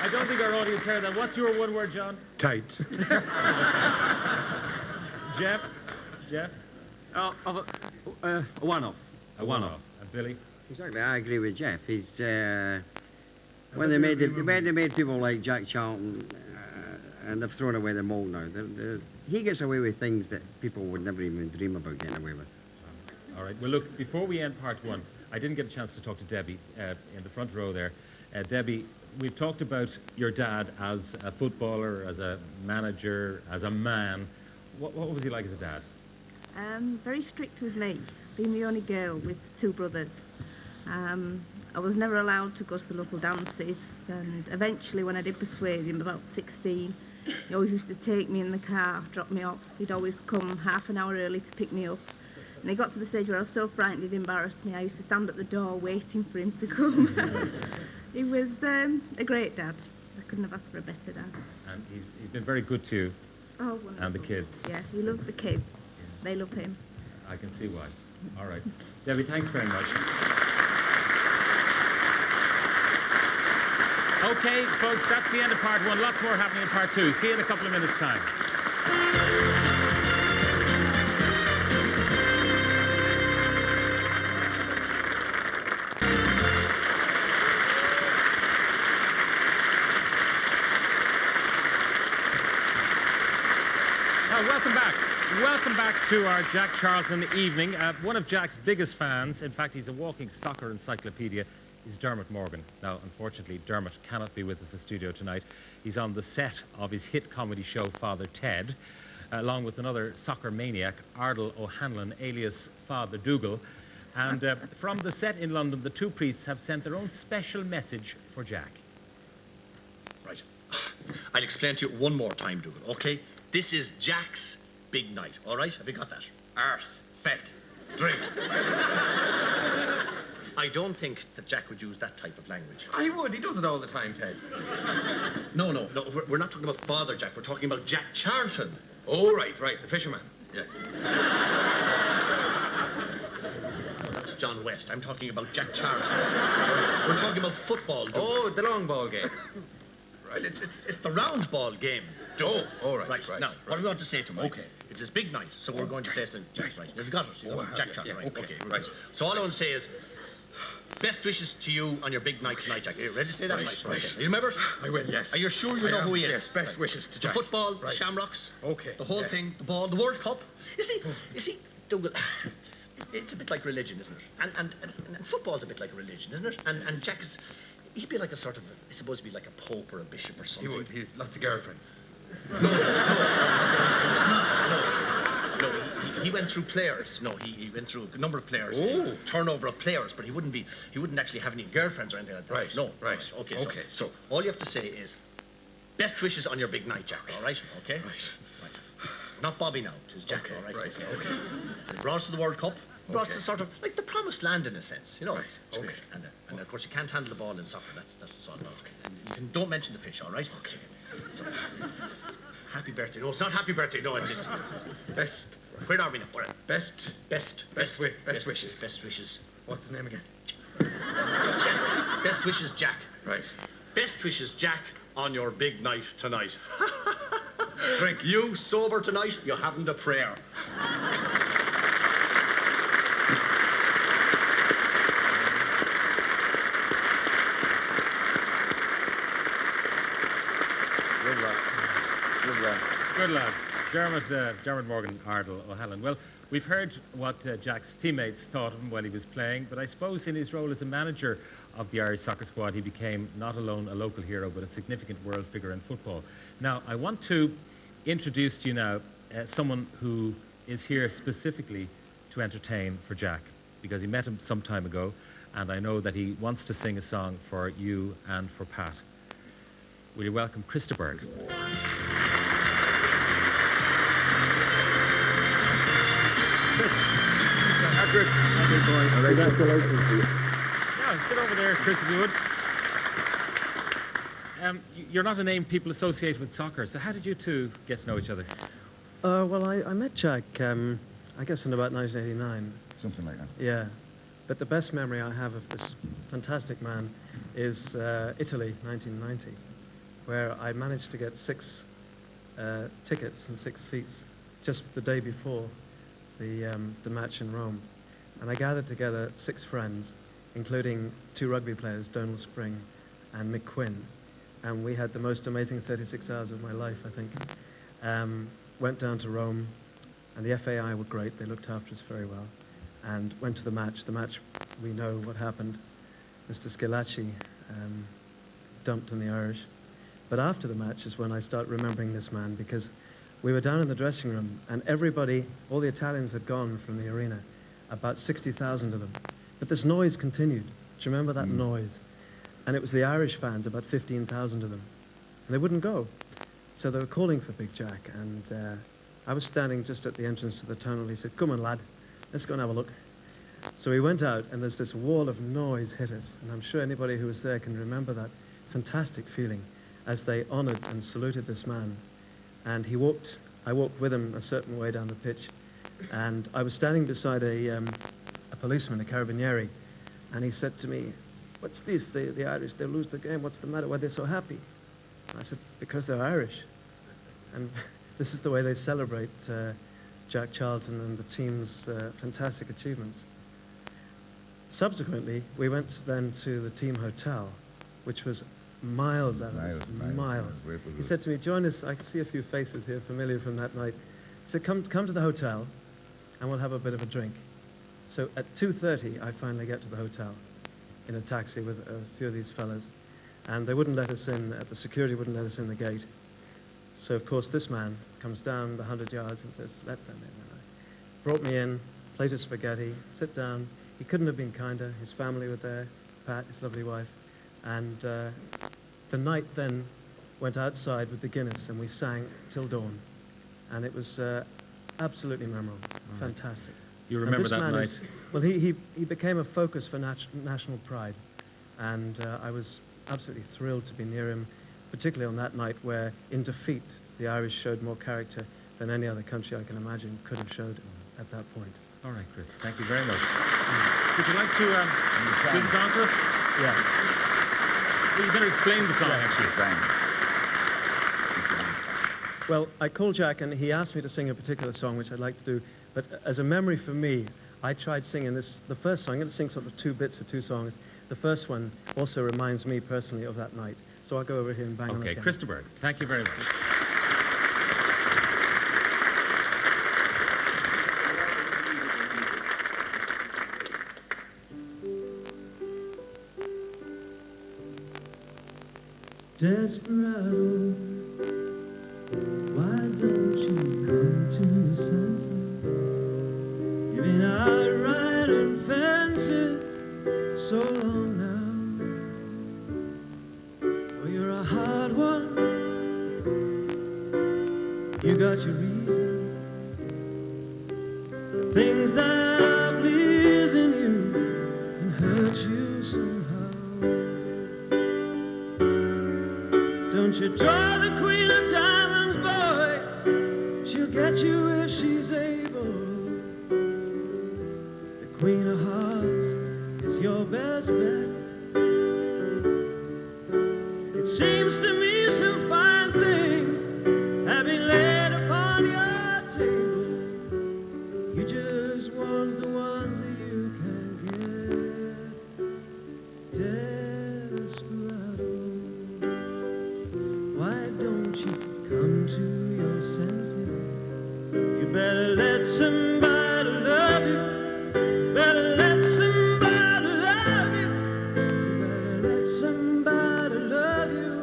I don't think our audience heard that. What's your one word, John? Tight. Jeff? A one-off. A one-off. And Billy? Exactly, I agree with Jeff. He's when they made people like Jack Charlton, and they've thrown away the mold now. He gets away with things that people would never even dream about getting away with. All right. Well, look, before we end part one, I didn't get a chance to talk to Debbie in the front row there. Debbie, we've talked about your dad as a footballer, as a manager, as a man. What was he like as a dad? Very strict with me, being the only girl with two brothers. I was never allowed to go to the local dances, and eventually when I did persuade him, about 16, he always used to take me in the car, drop me off. He'd always come half an hour early to pick me up. And he got to the stage where I was so frightened he'd embarrassed me. I used to stand at the door waiting for him to come. He was a great dad. I couldn't have asked for a better dad. And he's been very good to you. Oh, wonderful. And the kids. Yeah, he loves the kids. They love him. I can see why. All right. Debbie, thanks very much. Okay, folks, that's the end of part one. Lots more happening in part two. See you in a couple of minutes' time. Welcome back to our Jack Charlton evening. One of Jack's biggest fans, in fact, he's a walking soccer encyclopedia, is Dermot Morgan. Now, unfortunately, Dermot cannot be with us in the studio tonight. He's on the set of his hit comedy show, Father Ted, along with another soccer maniac, Ardal O'Hanlon, alias Father Dougal. And from the set in London, the two priests have sent their own special message for Jack. Right. I'll explain to you one more time, Dougal, okay? This is Jack's big night, all right? Have you got that? Arse, feck, drink. I don't think that Jack would use that type of language. He would. He does it all the time, Ted. No. We're not talking about Father Jack. We're talking about Jack Charlton. Oh, right. The fisherman. Yeah. That's John West. I'm talking about Jack Charlton. We're talking about football. Oh, the long ball game. Right. It's the round ball game. Oh, all right. Right. Now, what do we want to say to him? Okay. It's his big night, so we're going to say to him, Jack, right? Have you got it? You got it? Jack Charlton, right? Okay, right. So all I want to say is, best wishes to you on your big night tonight, Jack. Are you ready to say that? Right. Okay. You remember it? I will, yes. Are you sure you know who he is? Yes, best wishes to Jack. The football, the Shamrocks, the whole thing, the ball, the World Cup. You see, Dougal, it's a bit like religion, isn't it? And football's a bit like a religion, isn't it? And Jack's, he'd be like a sort of, he's supposed to be like a pope or a bishop or something. He would. He's lots of girlfriends. No. He went through players. No, he went through a number of players. Oh. Turnover of players, but he wouldn't actually have any girlfriends or anything like that. Right. No. Right. Okay. So all you have to say is, best wishes on your big night, Jack. All right. Okay. Right. Not Bobby now. It is Jack. Okay. All right. Right. Okay. He brought us to the World Cup. Brought us to sort of like the promised land in a sense, you know. Right. Okay. And of course you can't handle the ball in soccer. That's all about. And don't mention the fish. All right. Okay. So, happy birthday. No, it's not happy birthday. No, it's best. Where are we now? Best wishes. Best wishes. What's his name again? Jack. Best wishes, Jack. Right. Best wishes, Jack, on your big night tonight. Drink. You sober tonight, you haven't a prayer. lads. Dermot Morgan, Ardle O'Halloran. Well, we've heard what Jack's teammates thought of him while he was playing, but I suppose in his role as a manager of the Irish soccer squad, he became not alone a local hero, but a significant world figure in football. Now, I want to introduce to you now someone who is here specifically to entertain for Jack, because he met him some time ago, and I know that he wants to sing a song for you and for Pat. Will you welcome Christopher? Chris. Chris. Congratulations to you. Yeah, sit over there, Chris, if you would. You're not a name people associate with soccer, so how did you two get to know each other? Well, I met Jack, I guess in about 1989. Something like that. Yeah. But the best memory I have of this fantastic man is Italy, 1990, where I managed to get 6 tickets and 6 seats just the day before the match in Rome. And I gathered together 6 friends, including 2 rugby players, Donald Spring and Mick Quinn. And we had the most amazing 36 hours of my life, I think. Went down to Rome, and the FAI were great. They looked after us very well. And went to the match. The match, we know what happened. Mr. Schillaci dumped on the Irish. But after the match is when I start remembering this man, because we were down in the dressing room, and everybody, all the Italians had gone from the arena, about 60,000 of them. But this noise continued. Do you remember that noise? And it was the Irish fans, about 15,000 of them. And they wouldn't go. So they were calling for Big Jack, and I was standing just at the entrance to the tunnel. He said, "Come on, lad, let's go and have a look." So we went out, and there's this wall of noise hit us, and I'm sure anybody who was there can remember that fantastic feeling as they honoured and saluted this man. And I walked with him a certain way down the pitch, and I was standing beside a policeman, a carabinieri, and he said to me, "What's this? The Irish, they lose the game. What's the matter? Why are they so happy?" And I said, "Because they're Irish." And this is the way they celebrate Jack Charlton and the team's fantastic achievements. Subsequently, we went then to the team hotel, which was miles out of us, miles. He said to me, "Join us." I can see a few faces here familiar from that night. He said, come to the hotel, and we'll have a bit of a drink. So at 2:30, I finally get to the hotel in a taxi with a few of these fellas, and they wouldn't let us in, the security wouldn't let us in the gate. So, of course, this man comes down the 100 yards and says, "Let them in." Brought me in, plate of spaghetti, sit down. He couldn't have been kinder. His family were there, Pat, his lovely wife. And the night then went outside with the Guinness, and we sang till dawn. And it was absolutely memorable, fantastic. You remember that night? Well, he became a focus for national pride. And I was absolutely thrilled to be near him, particularly on that night where, in defeat, the Irish showed more character than any other country I can imagine could have showed at that point. All right, Chris, thank you very much. Would you like to do the song for us? Yeah. Well, you better explain the song, actually. Well, I called Jack, and he asked me to sing a particular song, which I'd like to do. But as a memory for me, I tried singing the first song. I'm going to sing sort of 2 bits of 2 songs. The first one also reminds me personally of that night. So I'll go over here and bang on the piano. Okay, Christopher, thank you very much. Desperado, why don't you come to your senses? You've been out riding fences so long now. Oh, you're a hard one. You got your reasons. The things that are pleasing you can hurt you somehow. Don't you draw the Queen of Diamonds, boy. She'll get you if she's able. The Queen of Hearts is your best bet. It seems to me some fine things have been laid upon your table. You just want the ones that you can get. Desperado, why don't you come to your senses? somebody love you. Better let somebody love you. Better let somebody love you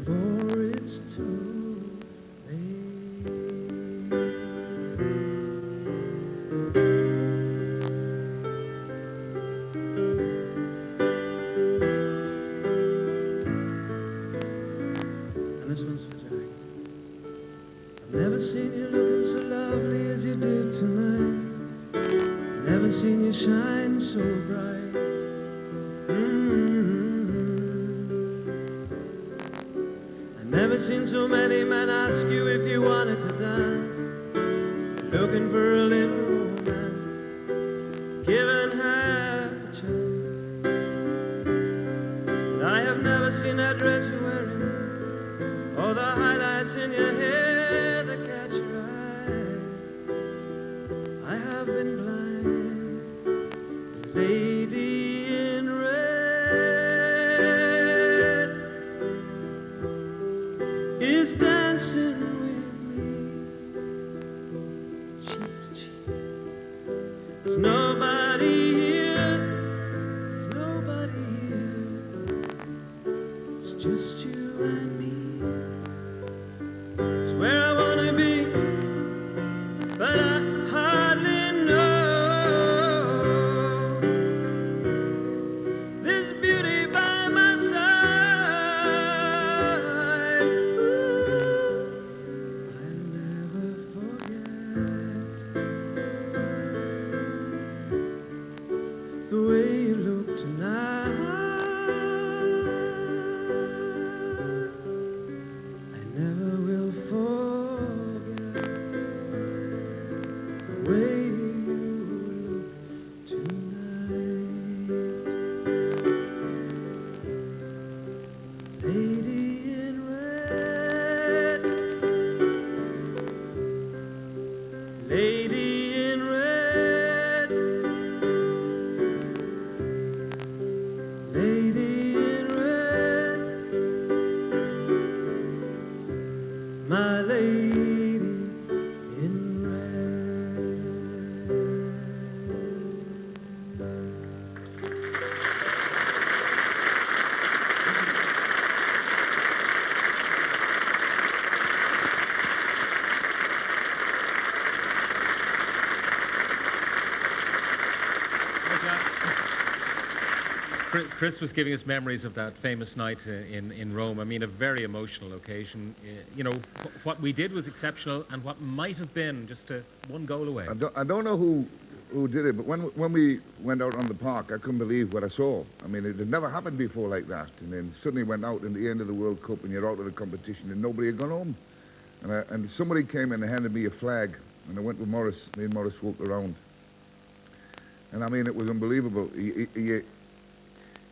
before it's too late. And this one's for Jack. I've never seen you looking so lovely as you did tonight. Never seen you shine so bright. I've never seen so many men ask you if you wanted to dance, looking for a little romance, given half a chance. And I have never seen that dress you're wearing, or the highlights in your hair that catch your eyes. I have been blind, lady in red is dancing with me, cheek to cheek. There's nobody here, there's nobody here, it's just you and me. It's where I wanna be, but I hardly know. This beauty by my side, ooh, I'll never forget the way you look tonight. I never will forget the way you look tonight. Lady in red, lady in red, lady in red, my lady in Chris was giving us memories of that famous night in Rome. I mean, a very emotional occasion. You know, what we did was exceptional, and what might have been just one goal away. I don't know who did it, but when we went out on the park, I couldn't believe what I saw. I mean, it had never happened before like that. And then suddenly went out in the end of the World Cup, and you're out of the competition, and nobody had gone home. And somebody came in and handed me a flag, and I went with Morris. Me and Morris walked around. And I mean, it was unbelievable.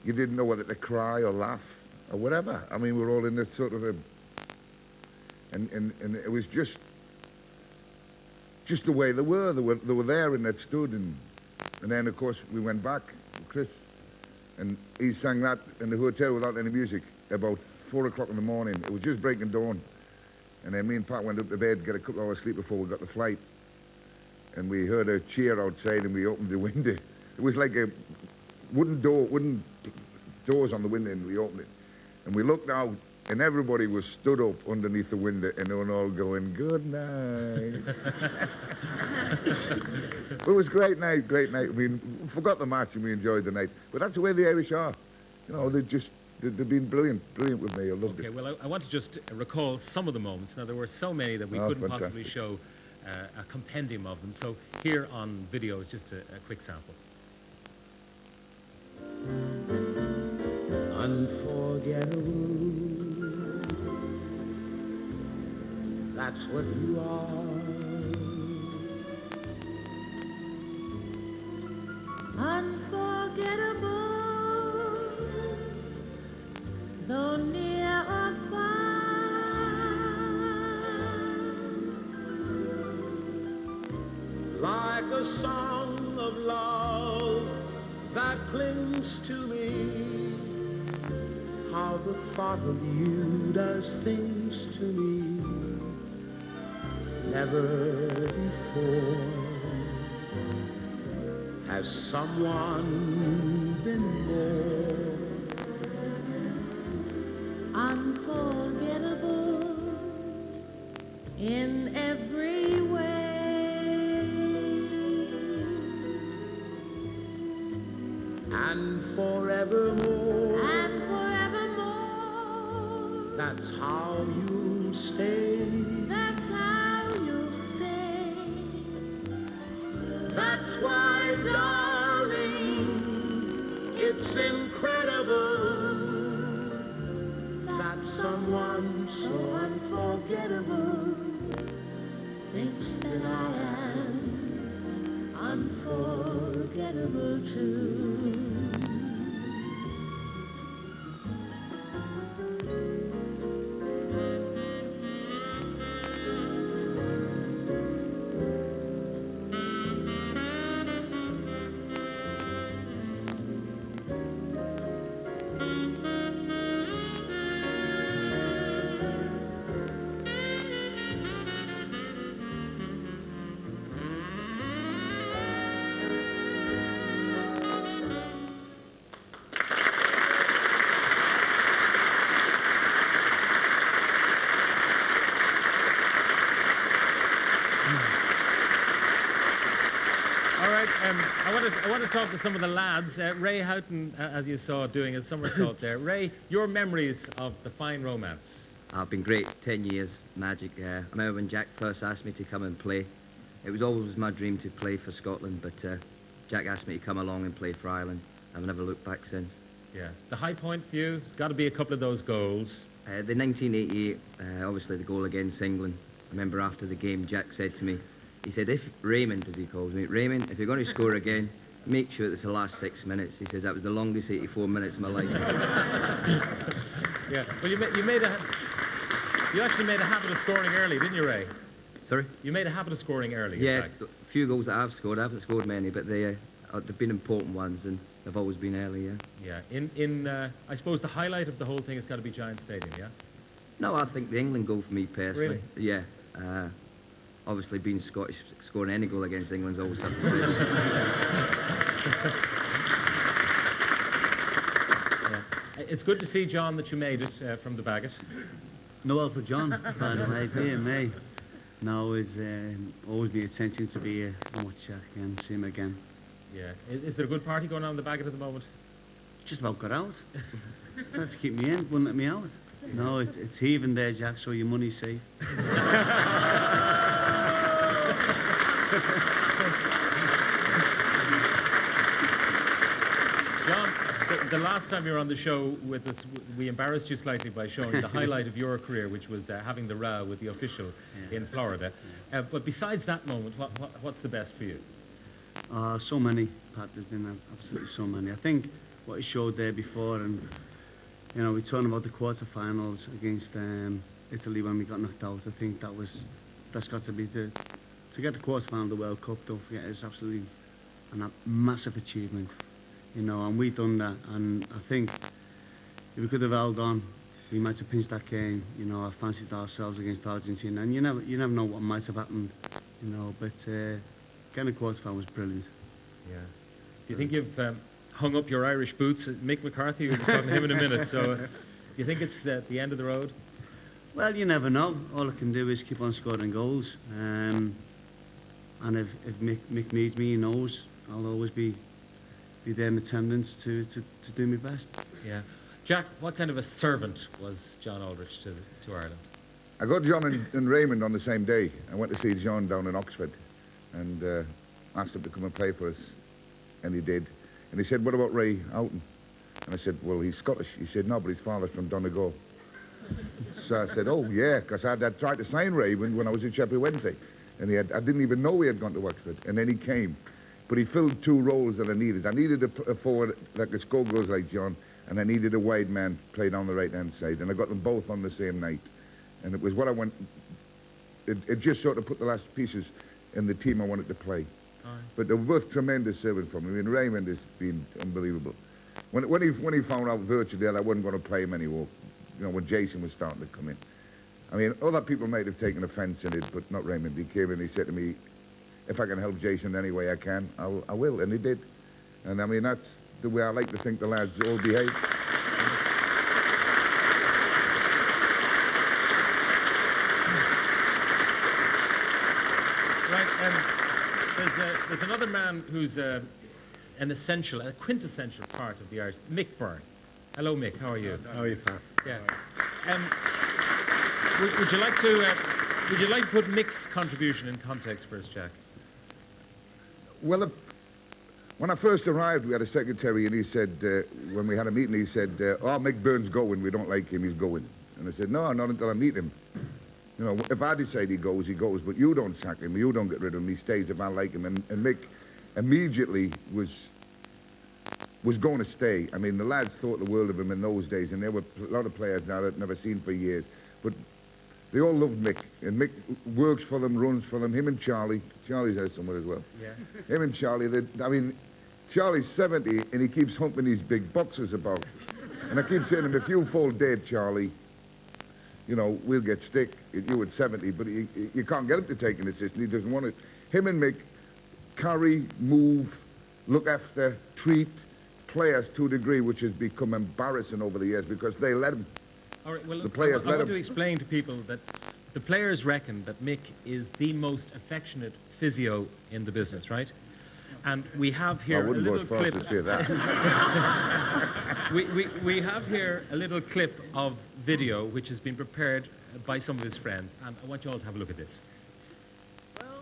You didn't know whether to cry or laugh or whatever. I mean, we were all in this sort of a... And it was just the way they were. They were there and they'd stood. And then, of course, we went back with Chris. And he sang that in the hotel without any music about 4 o'clock in the morning. It was just breaking dawn. And then me and Pat went up to bed, get a couple of hours sleep before we got the flight. And we heard a cheer outside and we opened the window. It was like a wooden doors on the window, and we opened it. And we looked out, and everybody was stood up underneath the window, and they were all going, "Good night." It was a great night, great night. I mean, we forgot the match, and we enjoyed the night. But that's the way the Irish are. You know, they've been brilliant with me. I loved it. Okay, well, I want to just recall some of the moments. Now, there were so many that we couldn't possibly show a compendium of them. So here on video is just a quick sample. Unforgettable, that's what you are. Unforgettable, though near or far. Like a song of love that clings to me. How the thought of you does things to me never before. before? Has someone been more unforgettable in every way, and forevermore? and forevermore, That's how you'll stay. that's how you'll stay. That's why, darling, it's incredible that someone so unforgettable Thinks that I am unforgettable too. All right, I want to talk to some of the lads. Ray Houghton, as you saw, doing a somersault there. Ray, your memories of the fine romance. I've been great, 10 years, magic. I remember when Jack first asked me to come and play. It was always my dream to play for Scotland, but Jack asked me to come along and play for Ireland. I've never looked back since. Yeah. The high point for you, it's got to be a couple of those goals. The 1988, obviously the goal against England. I remember after the game, Jack said to me, he said, if Raymond, as he calls me, Raymond, if you're going to score again, make sure it's the last 6 minutes. He says, that was the longest 84 minutes of my life. Yeah. Well, you actually made a habit of scoring early, didn't you, Ray? Sorry? You made a habit of scoring early, in Yeah, fact. a few goals that I've scored. I haven't scored many, but they've been important ones, and they've always been early, yeah. Yeah. I suppose the highlight of the whole thing has got to be Giant Stadium, yeah? No, I think the England goal for me personally. Really? Yeah. Obviously, being Scottish, scoring any goal against England's always something special. Yeah. It's good to see, John, that you made it from the Bagot. Noel for John, by the way, dear me. No, it's always been attention to be here and watch Jack again, see him again. Yeah. Is there a good party going on in the Bagot at the moment? Just about got out. Tried to keep me in, wouldn't let me out. No, it's heaving there, Jack, so your money's safe. John, the last time you were on the show with us, we embarrassed you slightly by showing the highlight of your career, which was having the row with the official in Florida. But besides that moment, what's the best for you? So many, Pat. There's been absolutely so many. I think what he showed there before, and you know, we talked about the quarterfinals against Italy when we got knocked out. I think that's got to be to get the quarterfinal of the World Cup. Don't forget, it's absolutely a massive achievement, you know. And we've done that, and I think if we could have held on, we might have pinched that game. You know, I fancied ourselves against Argentina, and you never know what might have happened, you know. But getting the quarterfinal was brilliant. Yeah. Do you think you've hung up your Irish boots? Mick McCarthy, we'll be talking to him in a minute. So, do you think it's the end of the road? Well, you never know. All I can do is keep on scoring goals. And if Mick needs me, he knows I'll always be there in attendance to do my best. Yeah. Jack, what kind of a servant was John Aldrich to Ireland? I got John and Raymond on the same day. I went to see John down in Oxford and asked him to come and play for us, and he did. And he said, what about Ray Houghton? And I said, well, he's Scottish. He said, no, but his father's from Donegal. So I said, oh, yeah, because I'd tried to sign Ray when I was in Sheffield Wednesday. And I didn't even know he had gone to Oxford. And then he came. But he filled two roles that I needed. I needed a forward that could score goals like John, and I needed a wide man played on the right-hand side. And I got them both on the same night. And it was what I want. It just sort of put the last pieces in the team I wanted to play. But they were both tremendous servants for me. I mean, Raymond has been unbelievable. When he found out virtually that I wasn't going to play him anymore, you know, when Jason was starting to come in. I mean, other people might have taken offence in it, but not Raymond. He came in and he said to me, if I can help Jason any way I can, I will, and he did. And I mean, that's the way I like to think the lads all behave. Right, there's another man who's an essential, a quintessential part of the Irish, Mick Byrne. Hello, Mick. How are you? How are you, Pat? Yeah. Would you like to put Mick's contribution in context for us, Jack? Well, when I first arrived, we had a secretary, and he said, when we had a meeting, he said, "Oh, Mick Byrne's going. We don't like him. He's going." And I said, "No, not until I meet him. You know, if I decide he goes, but you don't sack him, you don't get rid of him, he stays if I like him." And Mick immediately was going to stay. I mean, the lads thought the world of him in those days, and there were a lot of players now that I'd never seen for years. But they all loved Mick, and Mick works for them, runs for them. Him and Charlie. Charlie's there somewhere as well. Yeah. Him and Charlie, I mean, Charlie's 70, and he keeps humping these big boxes about. And I keep saying to him, if you fall dead, Charlie, you know, we'll get stick. You at 70, but you can't get him to take an assistant. He doesn't want it. Him and Mick carry, move, look after, treat players to a degree which has become embarrassing over the years because they let him. All right, well, The players I let want him. to explain to people that the players reckon that Mick is the most affectionate physio in the business, right? And we have here I wouldn't a go little as far clip. as to say that. we have here a little clip of video which has been prepared by some of his friends, and I want you all to have a look at this.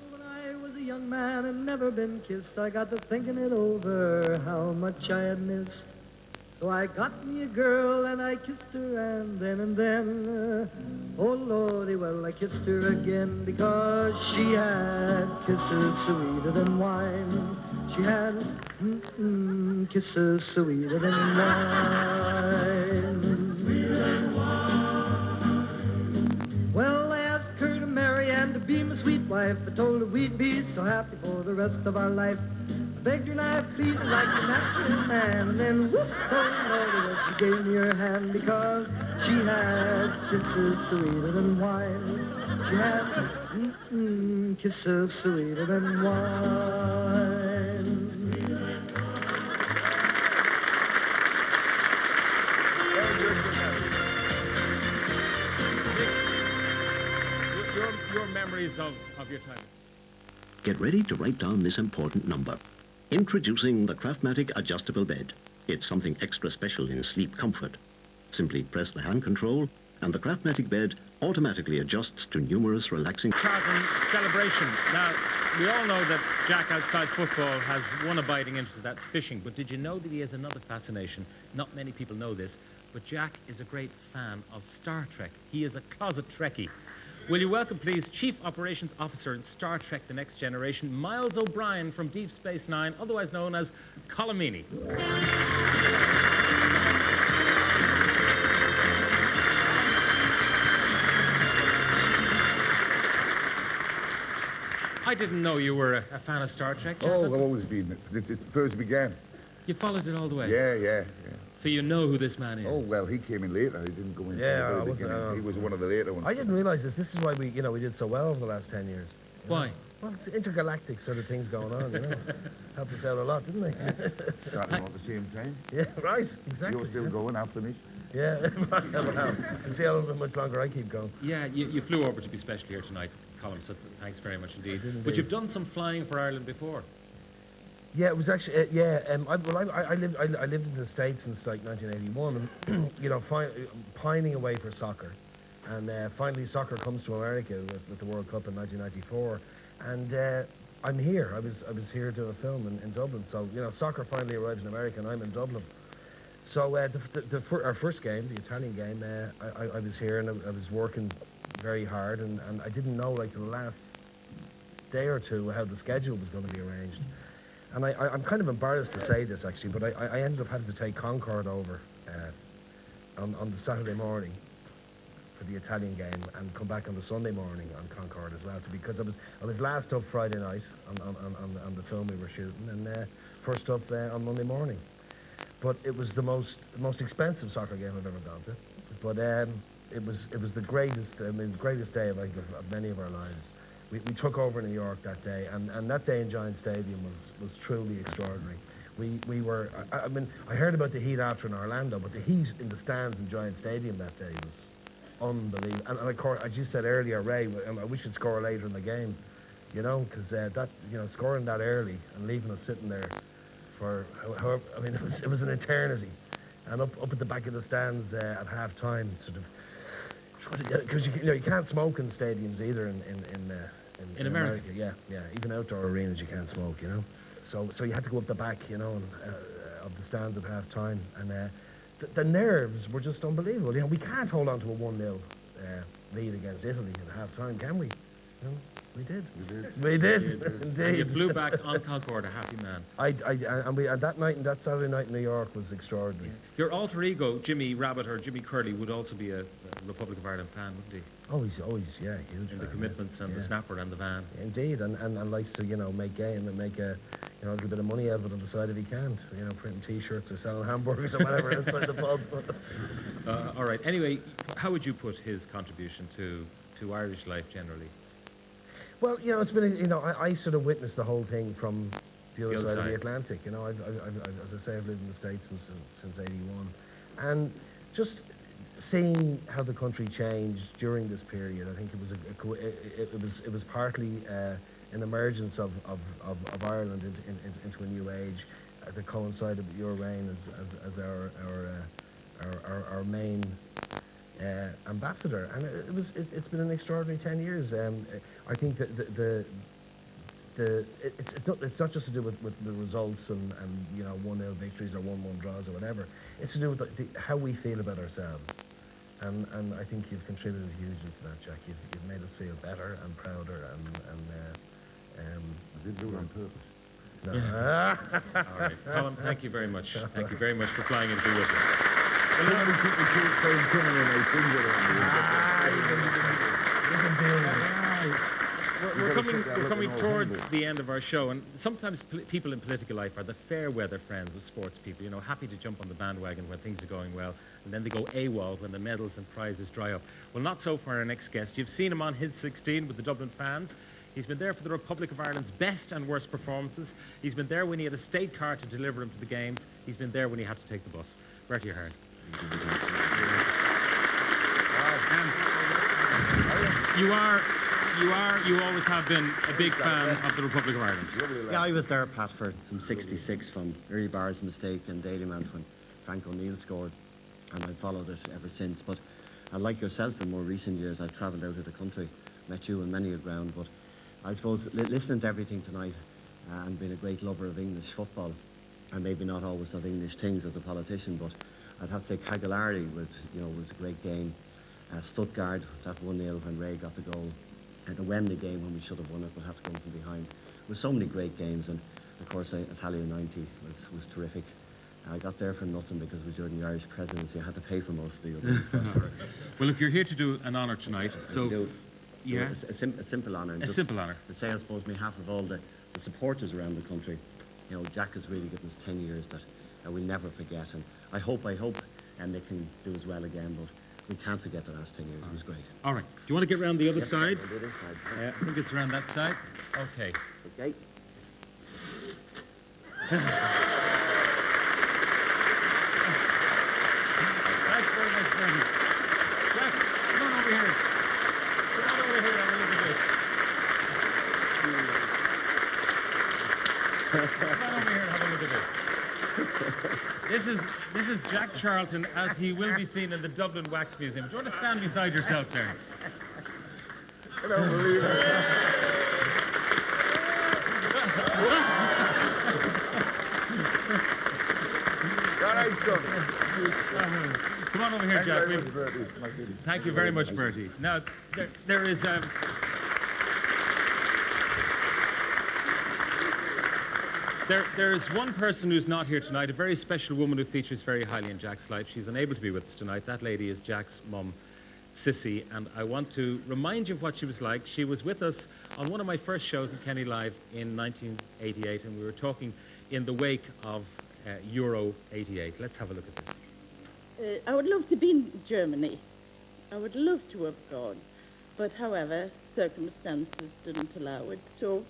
When I was a young man and never been kissed, I got to thinking it over, how much I had missed. So I got me a girl and I kissed her, and then, oh Lordy, well, I kissed her again because she had kisses sweeter than wine. She had kisses sweeter than wine. Well, I asked her to marry and to be my sweet wife. I told her we'd be so happy for the rest of our life. I begged her and I pleaded like a natural man. And then, whoop, so Lordy, well, she gave me her hand because she had kisses sweeter than wine. She had kisses sweeter than wine. Your memories of your time. Get ready to write down this important number. Introducing the Craftmatic Adjustable Bed. It's something extra special in sleep comfort. Simply press the hand control and the Craftmatic bed automatically adjusts to numerous relaxing... Charlton celebration. Now, we all know that Jack outside football has one abiding interest, that's fishing. But did you know that he has another fascination? Not many people know this, but Jack is a great fan of Star Trek. He is a closet Trekkie. Will you welcome, please, Chief Operations Officer in Star Trek The Next Generation, Miles O'Brien from Deep Space Nine, otherwise known as Colomini. I didn't know you were a fan of Star Trek, Jack. Oh, I've always been. It first began. You followed it all the way? Yeah. So you know who this man is? Oh, well, he came in later. He didn't go in. Yeah, from the I very was, beginning. He was one of the later ones. I didn't realise this. This is why we did so well over the last 10 years. Why? Well, it's intergalactic sort of things going on, Helped us out a lot, didn't they? Starting at the same time. Yeah, right, exactly. You're still going after me. Yeah, well, see how much longer I keep going. Yeah, you flew over to be special here tonight, Colin, so thanks very much indeed. But you've done some flying for Ireland before. Yeah, it was actually, I lived in the States since like 1981, and, pining away for soccer. And finally soccer comes to America with the World Cup in 1994. And I'm here. I was here to a film in Dublin. So, soccer finally arrived in America and I'm in Dublin. So our first game, the Italian game, I was here and I was working very hard. And I didn't know, like, till the last day or two how the schedule was going to be arranged. And I'm kind of embarrassed to say this, actually, but I ended up having to take Concorde over on the Saturday morning for the Italian game and come back on the Sunday morning on Concorde as well, because I was last up Friday night on the film we were shooting, and first up on Monday morning. But it was the most expensive soccer game I've ever gone to. But it was the greatest, greatest day of many of our lives. we took over New York that day, and that day in Giant Stadium was truly extraordinary. We were, I mean, I heard about the heat after in Orlando, but the heat in the stands in Giant Stadium that day was unbelievable. And of course, as you said earlier, Ray, we should score later in the game, you know, because that, you know, scoring that early and leaving us sitting there for, however, I mean, it was an eternity. And up at the back of the stands at half time, sort of, because you can't smoke in stadiums either in America. Yeah, even outdoor arenas you can't smoke, you know. So you had to go up the back, you know, of the stands at half time, and the nerves were just unbelievable. You know, we can't hold on to a 1-0 lead against Italy at half time, can we? You know, we did. Indeed. And you flew back on Concorde, a happy man. And that night, and that Saturday night in New York was extraordinary. Your alter ego, Jimmy Rabbit or Jimmy Curley, would also be a Republic of Ireland fan, wouldn't he? Always, yeah, huge. And the commitments and the snapper and the van. Indeed, and likes to, you know, make game and make a little bit of money out of it on the side if he can. You know, printing T-shirts or selling hamburgers or whatever outside the pub. All right. Anyway, how would you put his contribution to Irish life generally? Well, you know, it's been, you know, I sort of witnessed the whole thing from the other side of the Atlantic. You know, I've, as I say, I've lived in the States since '81, and just seeing how the country changed during this period, I think it was partly an emergence of Ireland into a new age that coincided with your reign as our main ambassador, and it's been an extraordinary 10 years. I think that it's not just to do with the results and you know 1-0 victories or 1-1 draws or whatever. It's to do with how we feel about ourselves, and I think you've contributed hugely to that, Jack. You've made us feel better and prouder I didn't do it on purpose. No. All right, Colin, thank you very much. Thank you very much for flying in to be with us. We're coming towards the end of our show, and sometimes people in political life are the fair weather friends of sports people, you know, happy to jump on the bandwagon when things are going well, and then they go AWOL when the medals and prizes dry up. Well, not so for our next guest. You've seen him on Hit 16 with the Dublin fans. He's been there for the Republic of Ireland's best and worst performances. He's been there when he had a state car to deliver him to the games. He's been there when he had to take the bus. Bertie Ahern. You always have been a big fan of the Republic of Ireland. Yeah, I was there, Pat, from '66, from Early Barr's mistake in Dalymount when Frank O'Neill scored, and I've followed it ever since. But like yourself, in more recent years, I've travelled out of the country, met you on many a ground, but I suppose listening to everything tonight and being a great lover of English football, and maybe not always of English things as a politician, but I'd have to say Cagliari was a great game. Stuttgart, that 1-0 when Ray got the goal. The Wembley game when we should have won it, but had to come from behind. There were so many great games, and of course Italia '90 was terrific. I got there for nothing because it was during the Irish presidency. I had to pay for most of the other. Well, look, you're here to do an honour tonight, so yeah, a simple honour. A simple honour. To say, I suppose, on behalf of all the supporters around the country, you know, Jack has really given us 10 years that we'll never forget, and I hope, and they can do as well again, but we can't forget the last 10 years. It was great. All right. Do you want to get around the other Yes, side? I'll do this side. I think it's around that side. Okay. Okay. Thanks very much, Bertie. Jack, come on over here. Come on over here. Have a look at this. Come on over here and have a look at this. This is Jack Charlton as he will be seen in the Dublin Wax Museum. Do you want to stand beside yourself there? I don't believe it. All right, son. Come on over here, Jack. Thank you very much, Bertie. Now, there is... There is one person who's not here tonight, a very special woman who features very highly in Jack's life. She's unable to be with us tonight. That lady is Jack's mum, Sissy, and I want to remind you of what she was like. She was with us on one of my first shows in Kenny Live in 1988, and we were talking in the wake of Euro 88. Let's have a look at this. I would love to be in Germany. I would love to have gone. But however, circumstances didn't allow it. So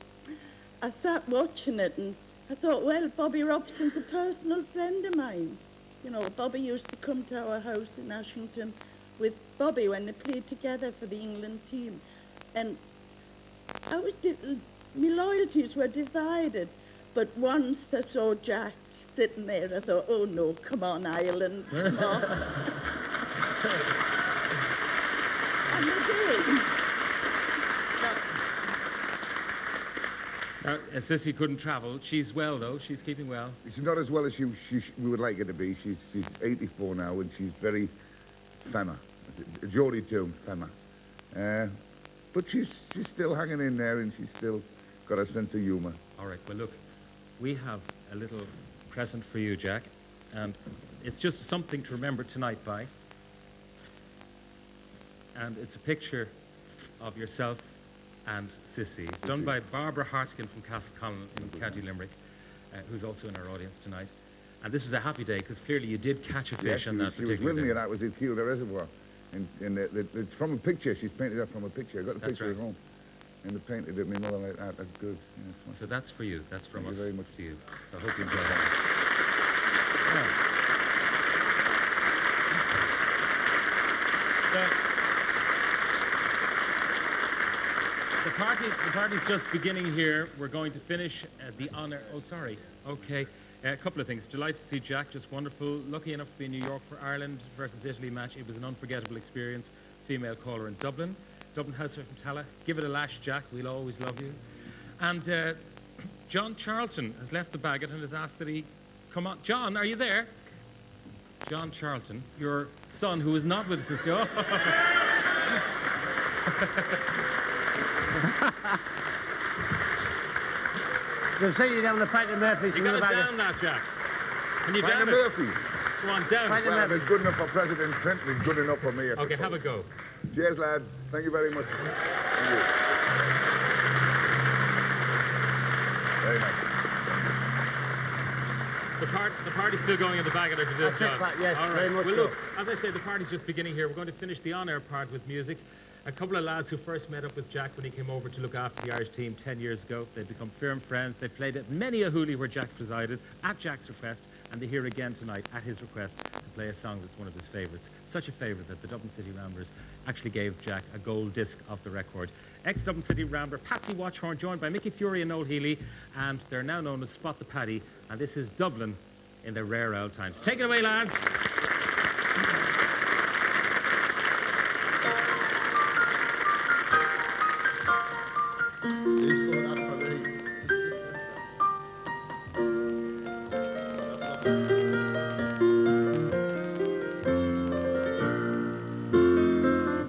I sat watching it and I thought, well, Bobby Robson's a personal friend of mine. You know, Bobby used to come to our house in Ashington with Bobby when they played together for the England team. And my loyalties were divided. But once I saw Jack sitting there, I thought, oh no, come on, Ireland, come on. And I did. Sissy couldn't travel. She's well, though. She's keeping well. She's not as well as we would like her to be. She's 84 now, and she's very femma. Geordie too, femma. But she's still hanging in there, and she's still got a sense of humour. All right, well, look, we have a little present for you, Jack, and it's just something to remember tonight by. And it's a picture of yourself and Sissy. It's done by Barbara Hartigan from Castleconn in County Limerick, who's also in our audience tonight. And this was a happy day, because clearly you did catch a fish on that particular day. She was with me, and that was in Kielder Reservoir. And it's from a picture. She's painted that from a picture. I got the picture at home. And they painted it, my mother like that. That's good. Yes, so that's for you. That's from us very much to you. So I hope you enjoy that. The party's just beginning here. We're going to finish the honour. Oh, sorry. Okay. A couple of things. Delighted to see Jack. Just wonderful. Lucky enough to be in New York for Ireland versus Italy match. It was an unforgettable experience. Female caller in Dublin. Dublin housewife from Tala. Give it a lash, Jack. We'll always love you. And John Charlton has left the Bagot and has asked that he come on. John, are you there? John Charlton, your son, who is not with us this day. They've seen you down the Frank and Murphy's. You got it down now, Jack. Can you down it? Murphy's. Go on, down it. Well, if it's good enough for President Clinton, it's good enough for me. Okay, have a go. Cheers, lads. Thank you very much. Thank you. Very nice. The party's still going in the Bagot, if you did, John. Yes, all right. very much well, so. look, as I say, the party's just beginning here. We're going to finish the on-air part with music. A couple of lads who first met up with Jack when he came over to look after the Irish team 10 years ago. They've become firm friends. They've played at many a hoolie where Jack presided, at Jack's request, and they're here again tonight, at his request, to play a song that's one of his favourites. Such a favourite that the Dublin City Ramblers actually gave Jack a gold disc of the record. Ex-Dublin City Rambler Patsy Watchhorn, joined by Mickey Fury and Noel Healy, and they're now known as Spot the Paddy, and this is Dublin in their rare old times. Take it away, lads.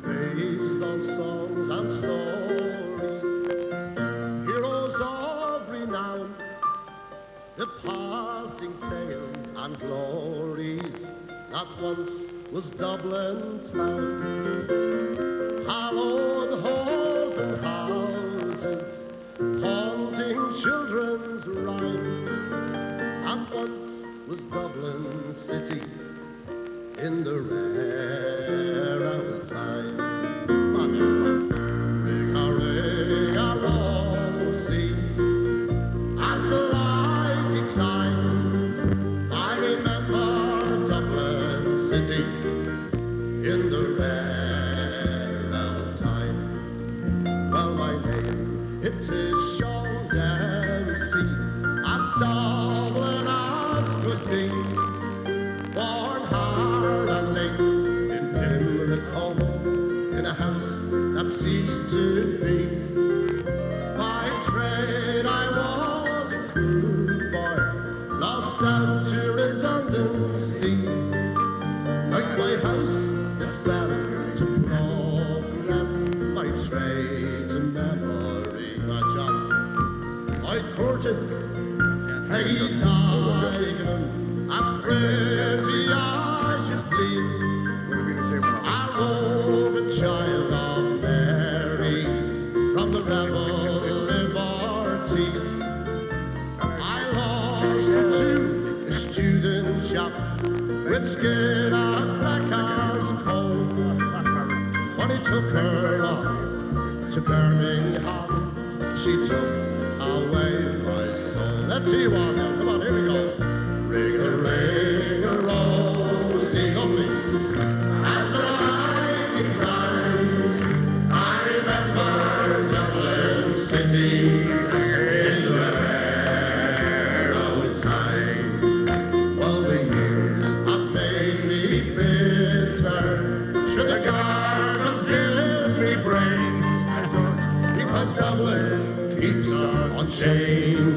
Based on songs and stories, heroes of renown, the passing tales and glories that once was Dublin town. Hallowed halls and houses, haunting children's rhymes, that once was Dublin city in the rare old times. Ring-a-ring-a-rosy, as the light declines, I remember Dublin city in the rare old times. Well, my name, it is Sean Dempsey, as Dublin as could be. Born hard and late in Pimlico, in a house that ceased to be. By trade I was a crude boy, lost out to redundancy. Like my house, it fell to progress, my trade to memory. My job, I courted Peggy Digan, as pretty as you please. I wove a child of Mary from the rebel liberties. I lost her to a student chap with skin as black as coal. When he took her off to Birmingham. She took away my soul. Let's see one now. Come on, here we go. Ring-a-ring-a-rosy lovely. As the light declines, I remember Dublin City in the rare old times. Well, the years have made me bitter. Should the gardens give me brain? Because Dublin keeps on changing.